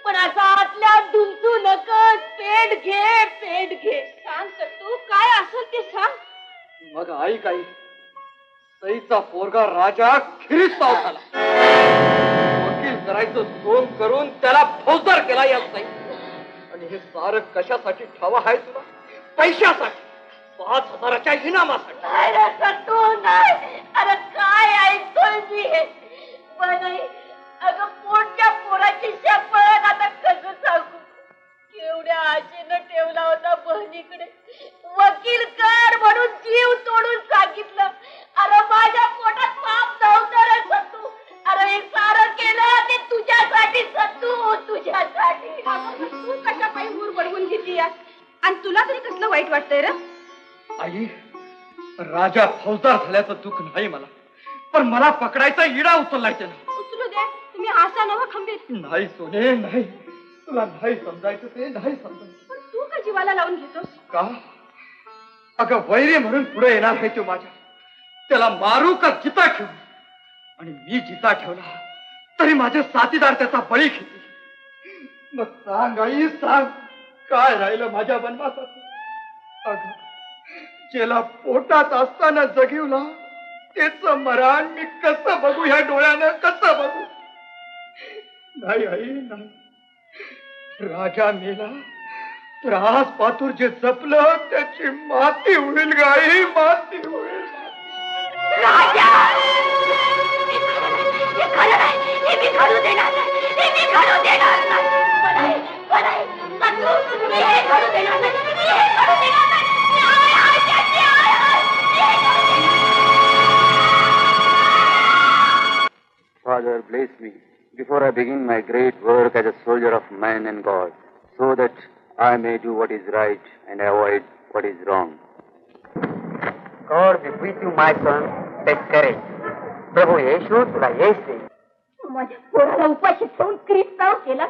पण असा आतल्या धुंचू नकस. पेट घे, पेट घे. सांग सत्तू, काय असेल ते सांग. मग आई काही सईचा पोरगा राजा खिरीत पाव झाला. वकील करायचं सोम करून त्याला फौजदार केला या सई. आणि हे सारं कशासाठी ठावा आहे तुला? पैशासाठी, 5,000च्या इनामासाठी. नाही रे सत्तू, नाही. अरे काय ऐकतोय मी हे? बनाई, अगं पोटच्या पोराची शपथ आता कसं सांगू? केवढ्या आशेनं ठेवला होता बहिणीकडे. वकील कर म्हणून जीव तोडून सांगितलं. अरे माझ्या पोटात पाप नव्हतं रे सत्तू. अरे हे सारं केलं ते तुझ्यासाठी सत्तू, तुझ्यासाठी. तू कशा काही मूर बडवून घेतली आणि तुला तरी कसलं वाईट वाटतंय रे? आई, राजा फौजदार झाल्याचं दुःख नाही मला, पण मला पकडायचा इडा उचललाय त्यानं. उचलू दे, तुम्ही आशा नवा खंबीर. नाही सोने, नाही. तुला नाही समजायचं ते नाही समजायचं. तू का जीवाला लावून घेतोस? का? अगं वैरी म्हणून पुढे येणार आहे तो माझ्या. त्याला मारू का जिता ठेवू? आणि मी जिता ठेवला तरी माझे साथीदार त्याचा बळी घेतील. मग सांग आई, सांग काय राहिलं माझ्या वनवासात? अगं ज्याला पोटात असताना जगिवला तेच मरण मी कसं बघू? ह्या डोळ्यानं कसं बघू? नाही आई, नाही. राजा मेला तर आज पातूर जे जपलं त्याची माती होईल गाई, माती होईल. राजा, हे खरं नाही, हे मी घडू देणार नाही, हे मी घडू देणार नाही. बनाई, बनाई, सत्तू, मी हे घडू देणार नाही, मी हे घडू देणार नाही. Father, bless me before I begin my great work as a soldier of man and God, so that I may do what is right and avoid what is wrong. God be with you, my son. Take courage. प्रभू येशू तुला यश देईल. माझ्या पोराला उपाशी ठेवून क्रिस्ताव केला.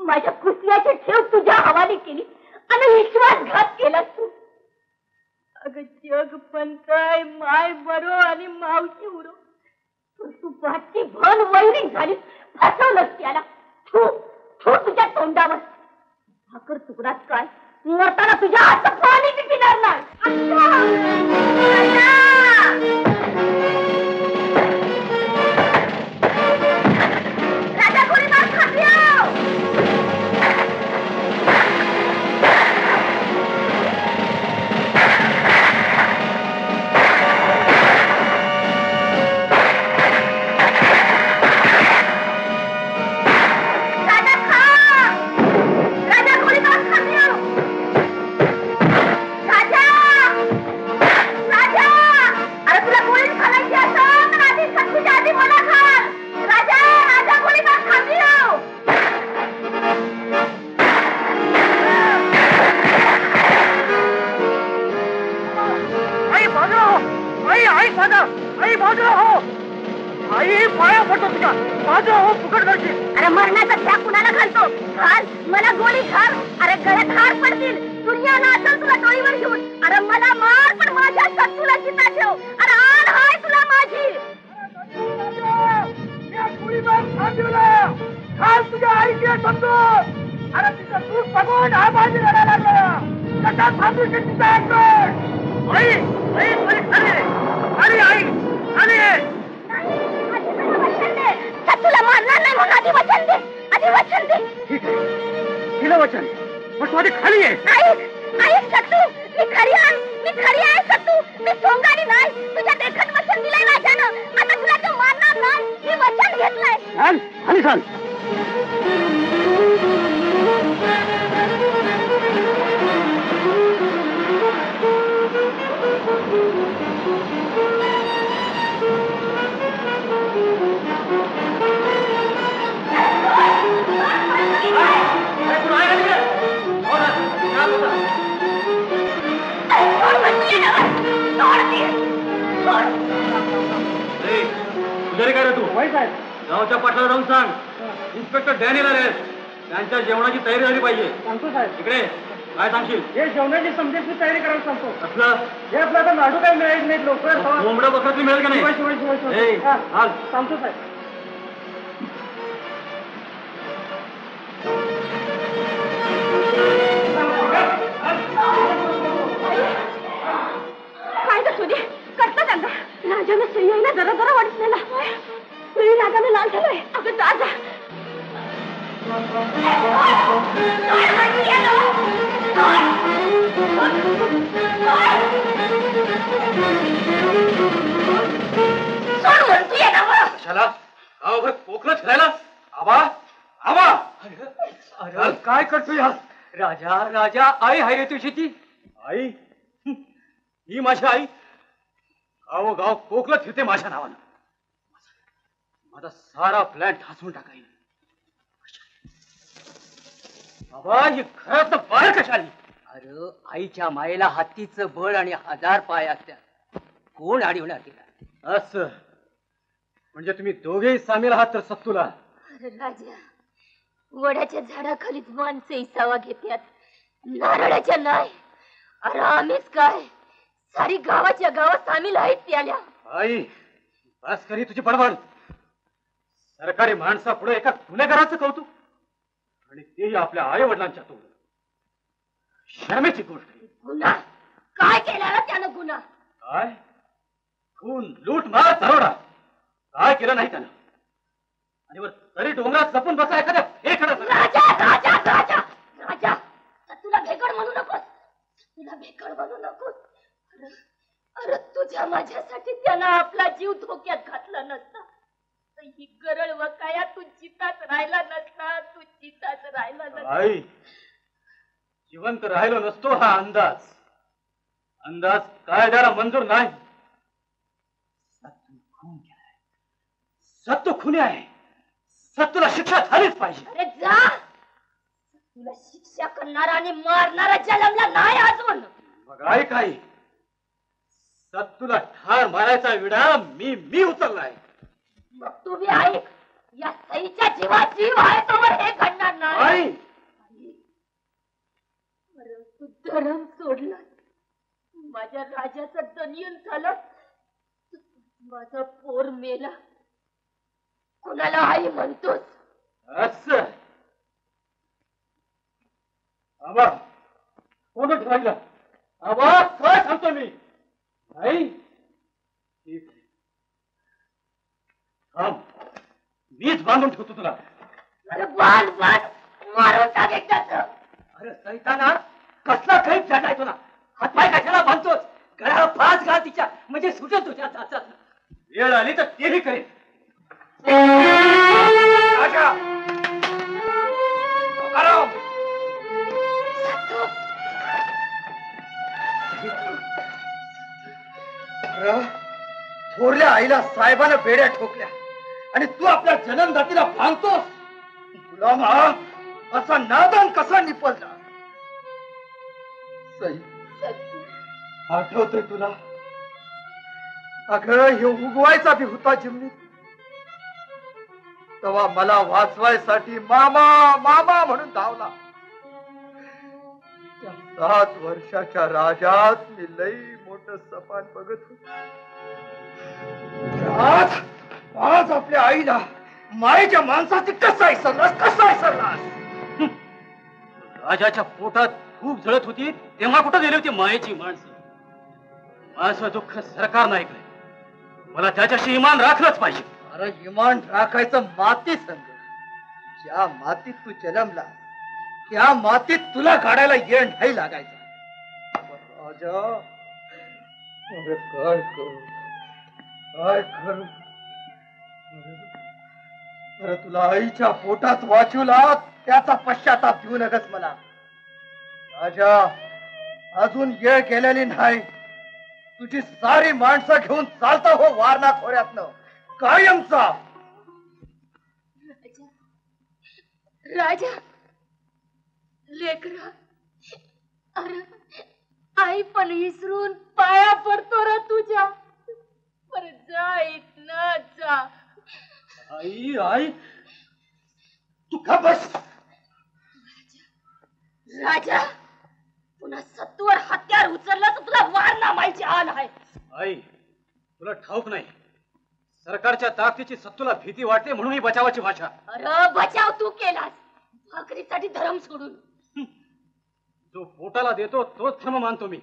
माझ्या कुसल्याची ठेव तुझ्या हवाली केली आणि विश्वासघात केला तू. अगं जग पंचाय, माय बरो आणि मावशी उरो. तू बाची भन वैरी झाली, फसवलंस त्याला. तू तुझ्या तोंडावर भाकर तुकडात काय मरताना तुझ्या हातात पाणी पिणार नाही. राजा कोणी मार खाते? सांगा आई बाजूला हो आई पाया पडतो तुझ्या बाजूला हो फुकट करशील. अरे मरण्याचा त्या कुणाला घालतो घाल मला गोळी घाल. अरे गळ्यात हार पडतील दुनिया नाचल तुला डोळीवर घेऊन. अरे मला मार पण माझ्या सत्तूला चिता ठेव. अरे आण हाय तुला माझी. घाल तुझ्या आईची समजून. अरे तिचं दूध बघून हा बाजी रडायला लागला. कसा थांबू शकते तिचा ऍक्टर. आई आई तुझी खाली खाली आई खाली. सत्तूला मारणार नाही म्हणून आधी वचन दे. आधी वचन दे. ठीक आहे दिलं वचन पण तू आधी खाली आहे. आई सत्तू मी खरी आहे सत्तू. मी सोंगाडी नाही. तुझ्या देखत वचन दिलंय राजानं. आता तुला तो मारणार नाही. मी वचन घेतलंय. सांग आणि सांग. पुजारी काय रे तू गावच्या पाटलाला जाऊन सांग इन्स्पेक्टर डॅनियल आले त्यांच्या जेवणाची तयारी झाली पाहिजे. सांगतो साहेब. इकडे काय सांगशील? हे जेवणाची समजेची तयारी करायला सांगतो. असलं हे आपलं आता लाडू काही मिळायचं नाही लवकर. कोंबड्या बकरातली मिळेल का नाही? ए, हाल. सांगतो साहेब. काय तर तुझे करता त्यांना राजानं सह्याईला जरा जरा वाढलेला राजानं लाल झालाय. अगं जा जा. कशाला गावभर पोखरं फिरायला? आबा आबा अरे काय करतोय हा? राजा राजा आई हाय रे तुझी ती आई ही माझी आई गाव पोकलं फिरते माझ्या नावानं. माझा सारा प्लॅन ठासून टाकायला. बाबा ही घरात बाहेर कशा आली? अरे आईच्या मायेला हत्तीचं बळ आणि 1000 पाय असतात. कोण अडवणार तिला? असं म्हणजे तुम्ही दोघेही सामील आहात तर सत्तूला. अरे राजा वडाच्या झाडाखालीच माणसं इसावा घेतात नारळाच्या नाही. अरे आम्हीच काय सारी गावाच्या गावात सामील आहेत त्याला. आई बस करी तुझी बडबड. सरकारी माणसा पुढे एका गुन्हेगाराचं कौतुक आणि तेही आपल्या आई वडिलांच्या तोंड. शर्मेची गोष्ट. गुन्हा काय केला त्यानं गुन्हा? काय खून लूट मार दरोडा काय केलं नाही त्यानं. आणि वर तरी डोंगरात जपून बसा एखाद्या हे खरं. राजा राजा राजा राजा तुला भेकड म्हणू नकोस. तुला भेकड म्हणू नकोस. अरे तुझ्या माझ्यासाठी त्यानं आपला जीव धोक्यात घातला नसता तर ही गरळ वकाया तू जिताच राहिला नसता. तू जिताच राहिला नसता. आई जिवंत राहिलो नसतो हा अंदाज कायद्याला मंजूर नाही. सत्तू खून केलाय. सत्तू खुनी आहे. सत्तूला शिक्षा झालीच पाहिजे. अरे जा. तुला शिक्षा करणारा आणि मारणारा जन्मला नाही अजून. मग आई काय सत्तूला ठार मारायचा विडा मी उचललाय. मग तुम्ही ऐक या सईच्या जीवात जीव आहे तोवर हे घडणार नाही. आई अरे तू धर्म सोडला माझ्या राजाचं दनियन झालं. माझा पोर मेला कुणाला आई म्हणतोस? असं आबा कोणच राहिला. आबा काय सांगतो मी आई. ठीक आहे थांब मीच बांधून ठेवतो तुला. अरे बाण बाण मारून टाक एकदाच. अरे सैताना कसला कैफ झालाय तुला? हातपाय कशाला बांधतोस? गळ्याला फास घाल तिच्या म्हणजे सुटत तुझ्या चाचात. वेळ आली तर तेही करेन. राजा तुकाराम थोरल्या आईला साहेबानं बेड्या ठोकल्या आणि तू आपल्या जन्मदातीला भांगतोस. तुला मा असा नादान कसा निपजला? सई आठवतंय तुला अगं हे उगवायचा बी होता चिमणीत. तेव्हा मला वाचवायसाठी मामा मामा म्हणून धावला. त्या 7 वर्षाच्या राजात मी लई मोठं सपान बघत होतो. आज आज आपल्या आईला मायेच्या माणसाची कसा विसरलास? राजाच्या पोटात खूप जळत होती तेव्हा कुठं गेली होती मायेची माणसं? माझं दुःख सरकार नाही ऐकलंय. मला त्याच्याशी इमान राखलंच पाहिजे. अरे इमान राखायचं माती संग. ज्या मातीत तू जन्मला त्या मातीत तुला काढायला येण नाही लागायचा. राजा अरे काय करू काय करू? अरे तुला आईच्या पोटात वाचवला त्याचा पश्चाताप देऊ नकस मला. राजा अजून येळ गेलेली नाही. तुझी सारी माणसं घेऊन चालता हो वारणा खोऱ्यातनं कायमचा. राजा लेकरा, अरे आई पण विसरून पाया पडतो रा तुझ्या. पर जा इथनं जा. आई आई तू का बस. राजा पुन्हा सत्तूवर हत्यार उचलला तर तुला वारणा मायची आल आहे. आई तुला ठाऊक नाही, सरकारच्या ताकदीची सत्तूला भीती वाटते म्हणून ही बचावाची भाषा. अरे बचाव तू केलास भाकरीसाठी धर्म सोडून. जो पोटाला देतो तोच धर्म मानतो मी.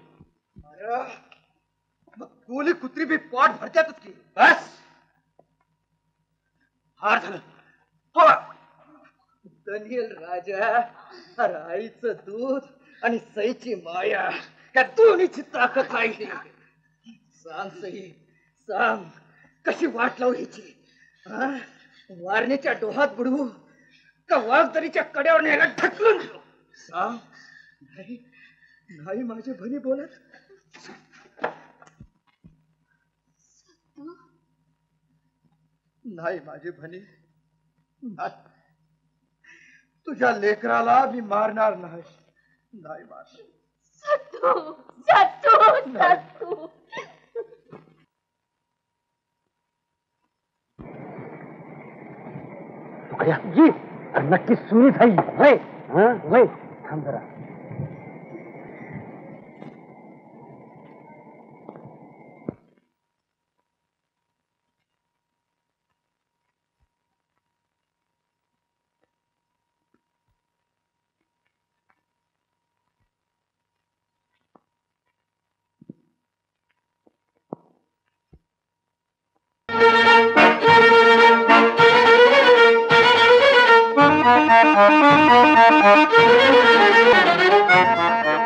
अरे मग कोली कुत्री बी पोट भरत्यातच की. बस हार झालं. दनियल राजा, अरे आईचं दूध आणि सईची माया या दोन्हीची ताकद आहे. सांग सई सांग कशी वाट लावू ह्याची? वारणीच्या डोहात बुडवू का वाघदरीच्या कड्यावर न्यायला ढकलून देऊ? सांग. नाही नाही माझे भनी बोलत. नाही माझे भनी नाही. तुझ्या लेकराला मी मारणार नाही. नाही मारणार. सत्तू सत्तू सत्तू. जी नक्की सुरू झाली वय वय. थांब जरा.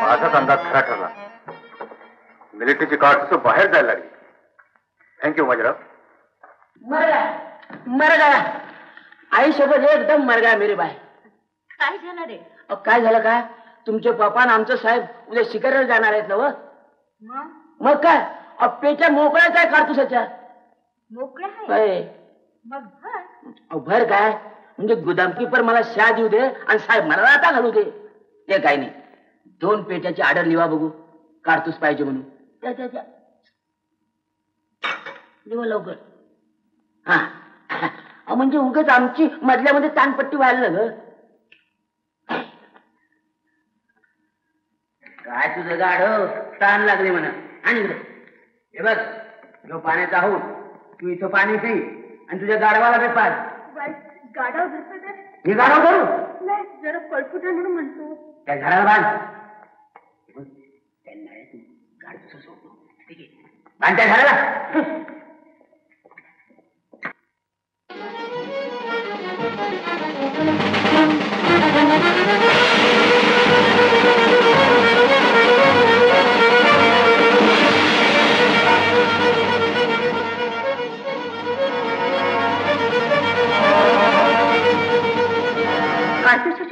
माझाच अंदाज खरा ठरला. मिलिटरीची कार्ड बाहेर जायला लागली. थँक्यू बाजीराव. मरगा आई सोबत एकदम मरगा मेरी बाय. काय झालं रे? काय झालं काय? तुमचे पप्पा आणि आमचं साहेब उद्या शिकारीला जाणार आहेत ना व. मग काय पेच्या मोकळ्या काय काढतोसाच्या मोकळा काय मग भर. भर काय म्हणजे गुदामकीपर मला शा देऊ दे आणि साहेब मला आता घालू दे. ते काय नाही. 2 पेट्याची ऑर्डर लिवा बघू. काढतोस पाहिजे म्हणून. लिवा लवकर. हा म्हणजे उगाच आमची मधल्यामध्ये ताणपट्टी व्हायला ग. काय तुझं गाढव ताण लागले म्हणा. आणि हे बघ जो पाण्याचा आहोत तू इथं पाणी पी आणि तुझ्या गाढवाला बी पाच. गाडाव धरतो हे गाढव करू नाही जरा पळपुट म्हणून म्हणतो. त्या झाडाला बांध. त्या नळ्यातून गाढ सोडतो. ठीक आहे बांध त्या झाडाला.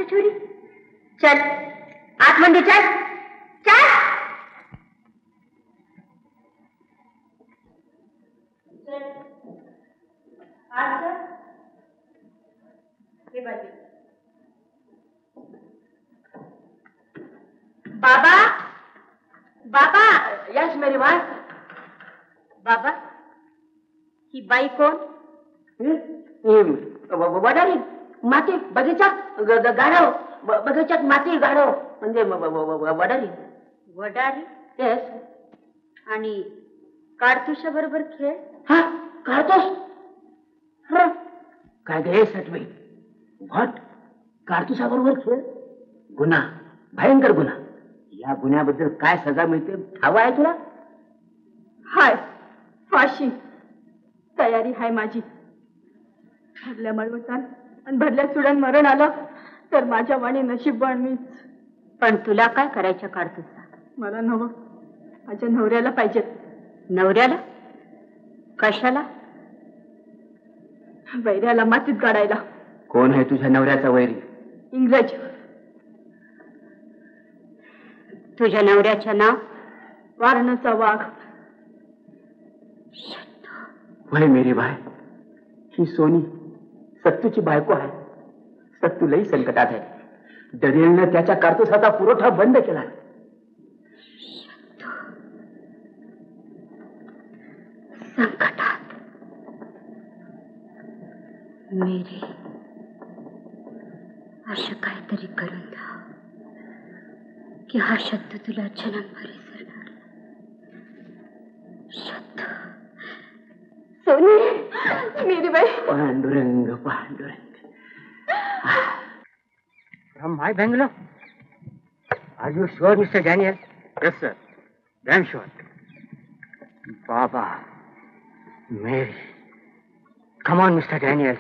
चोरी चल आतमध्ये चल चल. बाबा बाबा. यस मेरी माँ. बाबा ही बाई कोण? वडारी माती बगीचात गाढव, बगीचात माती गाढव म्हणजे वडारी. वडारी? येस. आणि काडतुशा बरोबर खेळ? हा काढतोस. काय गे सटवे, व्हॉट? काढतुशा बरोबर खेळ? गुन्हा, भयंकर गुन्हा. या गुन्ह्याबद्दल काय सजा मिळते ठाव आहे तुला? हाय, फाशी. तयारी हाय माझी. भरल्या मळवटान आणि भरल्या चुडन मरण आलं तर माझ्या वाणी नशीबवान मीच. पण तुला काय करायचं काढतुसा? मला नवं, माझ्या नवऱ्याला पाहिजेत. नवऱ्याला? कशाला? वैऱ्याला मातीत गाडायला. कोण आहे तुझ्या नवऱ्याचा वैरी? इंग्रज. तुझ्या नवऱ्याचं नाव? वारणाचा वाघ. वय मेरी बाय, ही सोनी सत्तूची बायको आहे. सत्तू लई संकटात आहे. दरेलनं त्याच्या कारतुसाचा पुरवठा बंद केला. संकटात? मेरी असं काहीतरी करून द्या की हा शब्द तुला जन्मभर विसरणार. शब्द सोनी, मेरी बाई. Pandurang Pandurang. From my Bangalore? Are you sure, Mr. Daniel? Yes, sir. Damn sure. Baba, Mary. Come on, Mr. Daniel.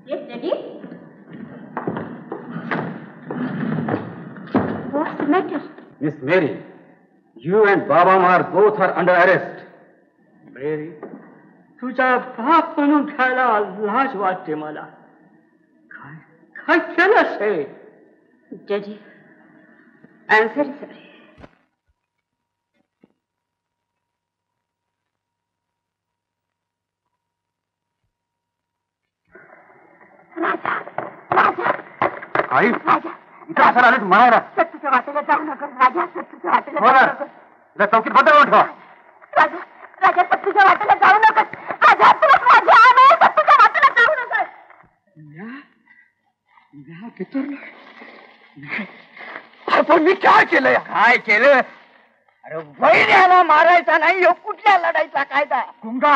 Yes, Daddy? What's the matter? Miss Mary, you and Baba Mar both are under arrest. Mary, तुझा बाप म्हणून खायला लाज वाटते मला. काय केलंस हे? Daddy, I'm very sorry. आई इथं असं आलं म्हणायला. सत्तूच्या वाटेला जाऊ नका राजा. सत्तूच्या वाटेला हो ना, जाऊ नका इथं चौकीत बदल ठेवा. राजा. राजा सत्तूच्या वाटेला जाऊ नका. राजा राजा आम्ही सत्तूच्या वाटेला जाऊ नका. पण मी काय केलंय? काय केलं? अरे वैऱ्याला मारायचा नाही, कुठल्या लढाईचा कायदा? गुंगा,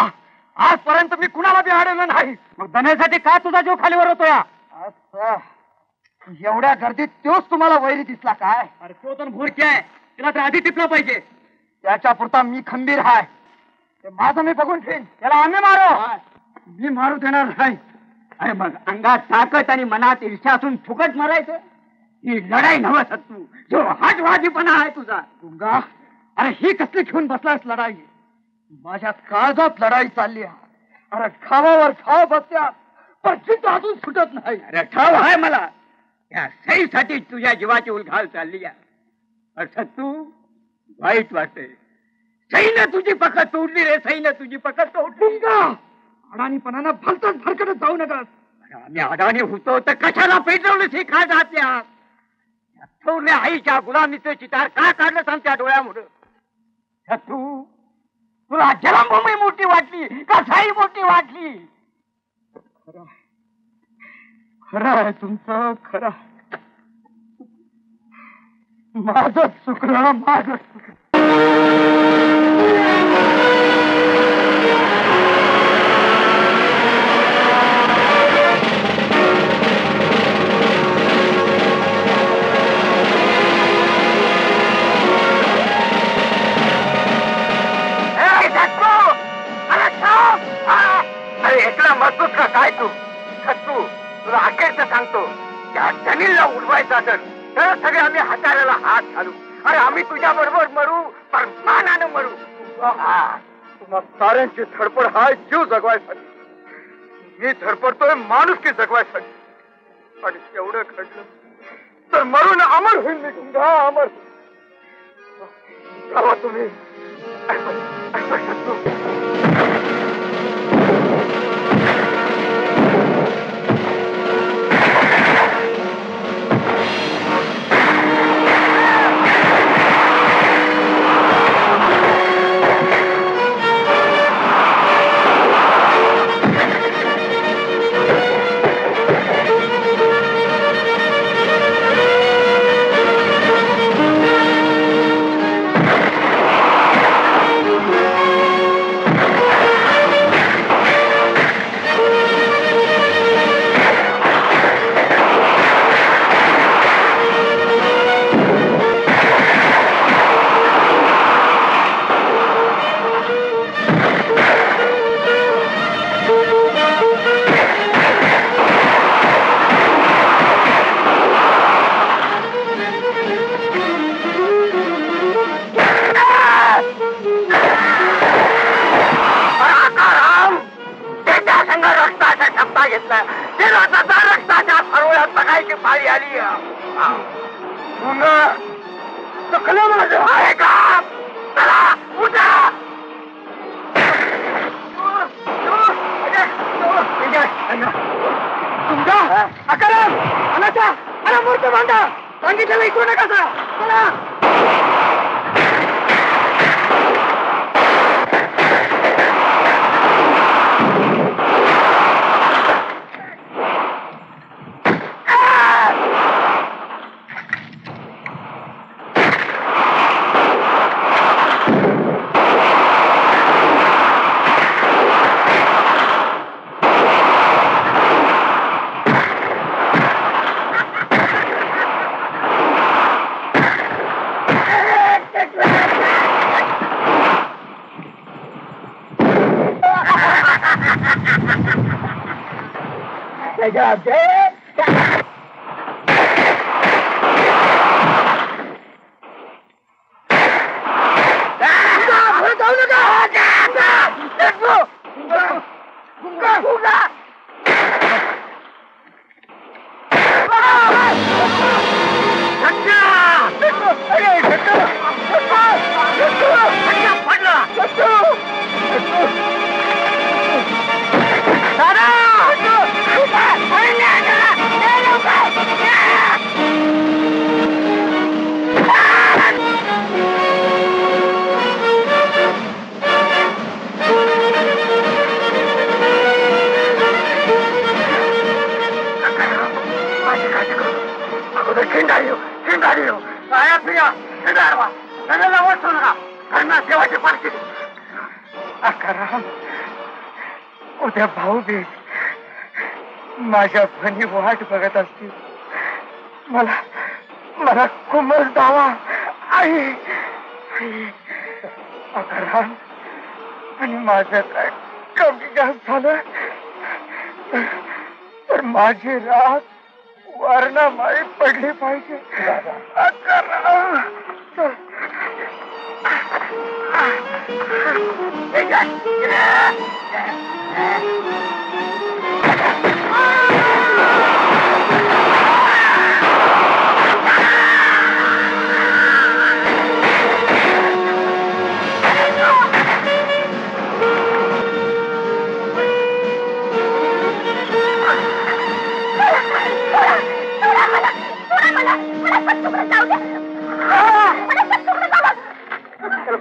आजपर्यंत मी कुणाला बी अडवलं नाही. मग दण्यासाठी का तुझा जीव खालीवर होतो या? एवढ्या गर्दीत तोच तुम्हाला वैरी दिसला काय? अरे तो तर भोरकी आहे, तिला तर आधी टिपलं पाहिजे. त्याच्या पुरता मी खंबीर आहे. ते माझं मी बघून ठेवीन. त्याला आम्ही मारो. मी मारू देणार नाही. अरे मग अंगात ताकद आणि मनात ईर्ष्या असून फुकट मारायचं? ही लढाई नव्ह सत्तू, जो हाटवाजीपणा आहे तुझा. गुंगा, अरे ही कसली घेऊन बसलास लढाई? माझ्या काळजात लढाई चालली आहे. अरे खावावर खाव बसत्या, पण चित्त अजून सुटत नाही. अरे ठाव आहे मला, या सईसाठी तुझ्या जीवाची उलघाल चालली आहे. अरे सत्तू, वाईट वाटते. सईनं तुझी पकड तोडली रे, सईनं तुझी पकड तोडली. गुंगा, अडाणीपणानं भलतच भरकटत जाऊ नका. आम्ही अडाणी होतो तर कशाला पेटवलं हे काय जात्या? थोरल्या आईच्या गुलामीचं चितार का काढलं सांग त्या डोळ्यामुळं? तू तुला जन्मभूमी मोठी वाटली का साई मोठी वाटली? खरं आहे तुमचं, खरं. माझं चुकलं, माझं चुकलं. मरतोस का काय तू? सत्तू, तुला अखेरचं सांगतो, त्या धनीला उडवायचा तर सगळे आम्ही हाताळ्याला हात घालू. अरे आम्ही तुझ्या बरोबर मरू, पण मानानं मरू. तुम्हा साऱ्यांची धडपड हाय जीव जगवायसाठी. मी धडपडतोय माणुसकी जगवायसाठी. आणि एवढं घडलं तर मरून अमर होईल मी. गुंगा, अमर. जावा तुम्ही. सत्तू, चुकलं माझं आहे का? चला उठा. तुमचा अकराम अनाचा अरे मूर्त बांधा सांगितलेलं ऐकू नका चला. उद्या भाऊ बी माझ्या भनी वाट बघत असतील. मला कुमल दावा आई अकराम आणि माझं काय कमी जास्त झालं तर माझी राग वर्णामाळी पडली पाहिजे. अकराम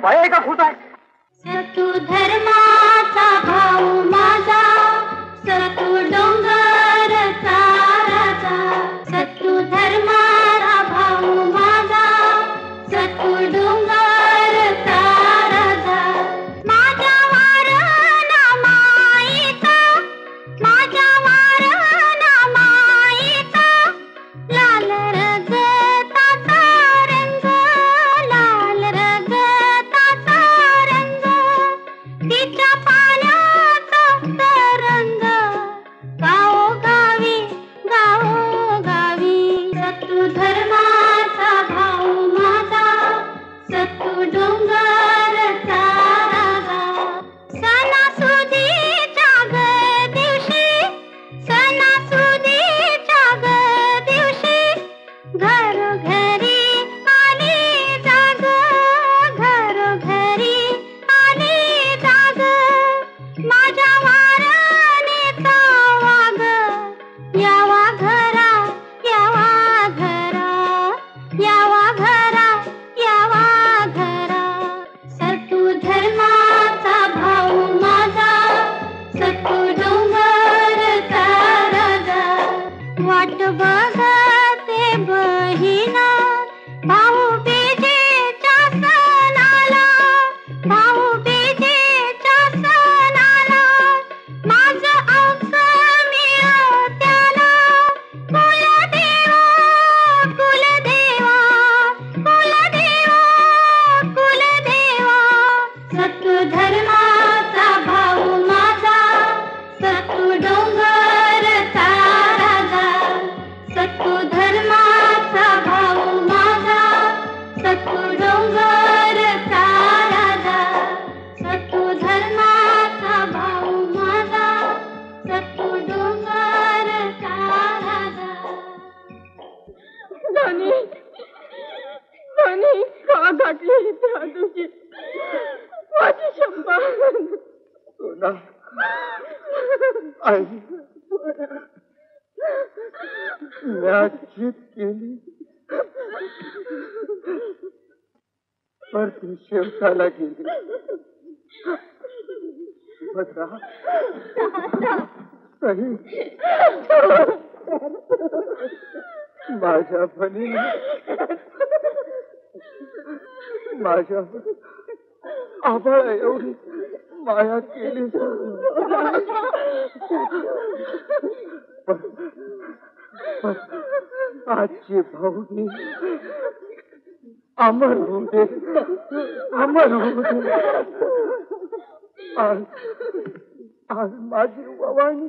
भय का खोट आहे. सतू धर्माचा भाऊ माझा सतू डोंगर चाराचा. सतू धर्माचा भाऊ माझा सतू डोंगर चाराचा. माझ्या वारणा माईचा माझ्या वारणा माईचा लाल रगताचा रंग लाल रगताचा रंग. तिच्या पाण्याचा गाठली त्या दिवशी माझी शंभा सोना आई चीत केली पर ती शेवटाला गेली. भद्रा सही माझ्या बहिणीने माझ्या आभाळा एवढी माया केली. आजची भाऊनी अमर होऊ दे, अमर होऊ दे. आज माझी ववानी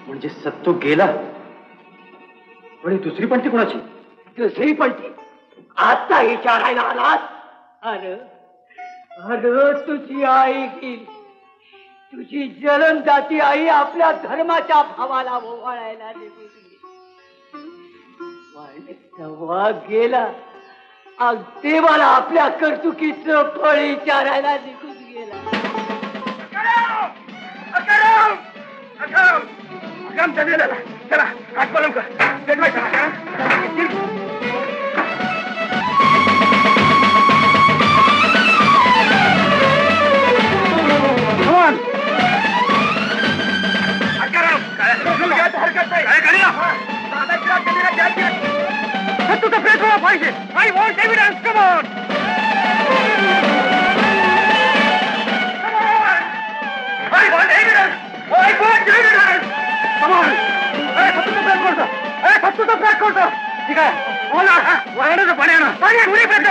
म्हणजे सत्तू गेला. पण दुसरी पणती कोणाची? दुसरी पणती आता विचारायला आलात? अरे अरे तुझी आई गेली, तुझी जन्मदाती आई आपल्या धर्माच्या भावाला ओवाळायला निघून गेली. तेव्हा गेला देवाला आपल्या कर्तुकीचं फळ विचारायला निघून गेला. चला आठवलं कर. तुझा प्रयत्न पाहिजे. I want evidence. Come on. I want evidence. I want evidence. Come on. सत्तूचा प्रयत्न करतो. ठीक आहे. वारण्याचं पाणी आणा. पाणी प्रयत्न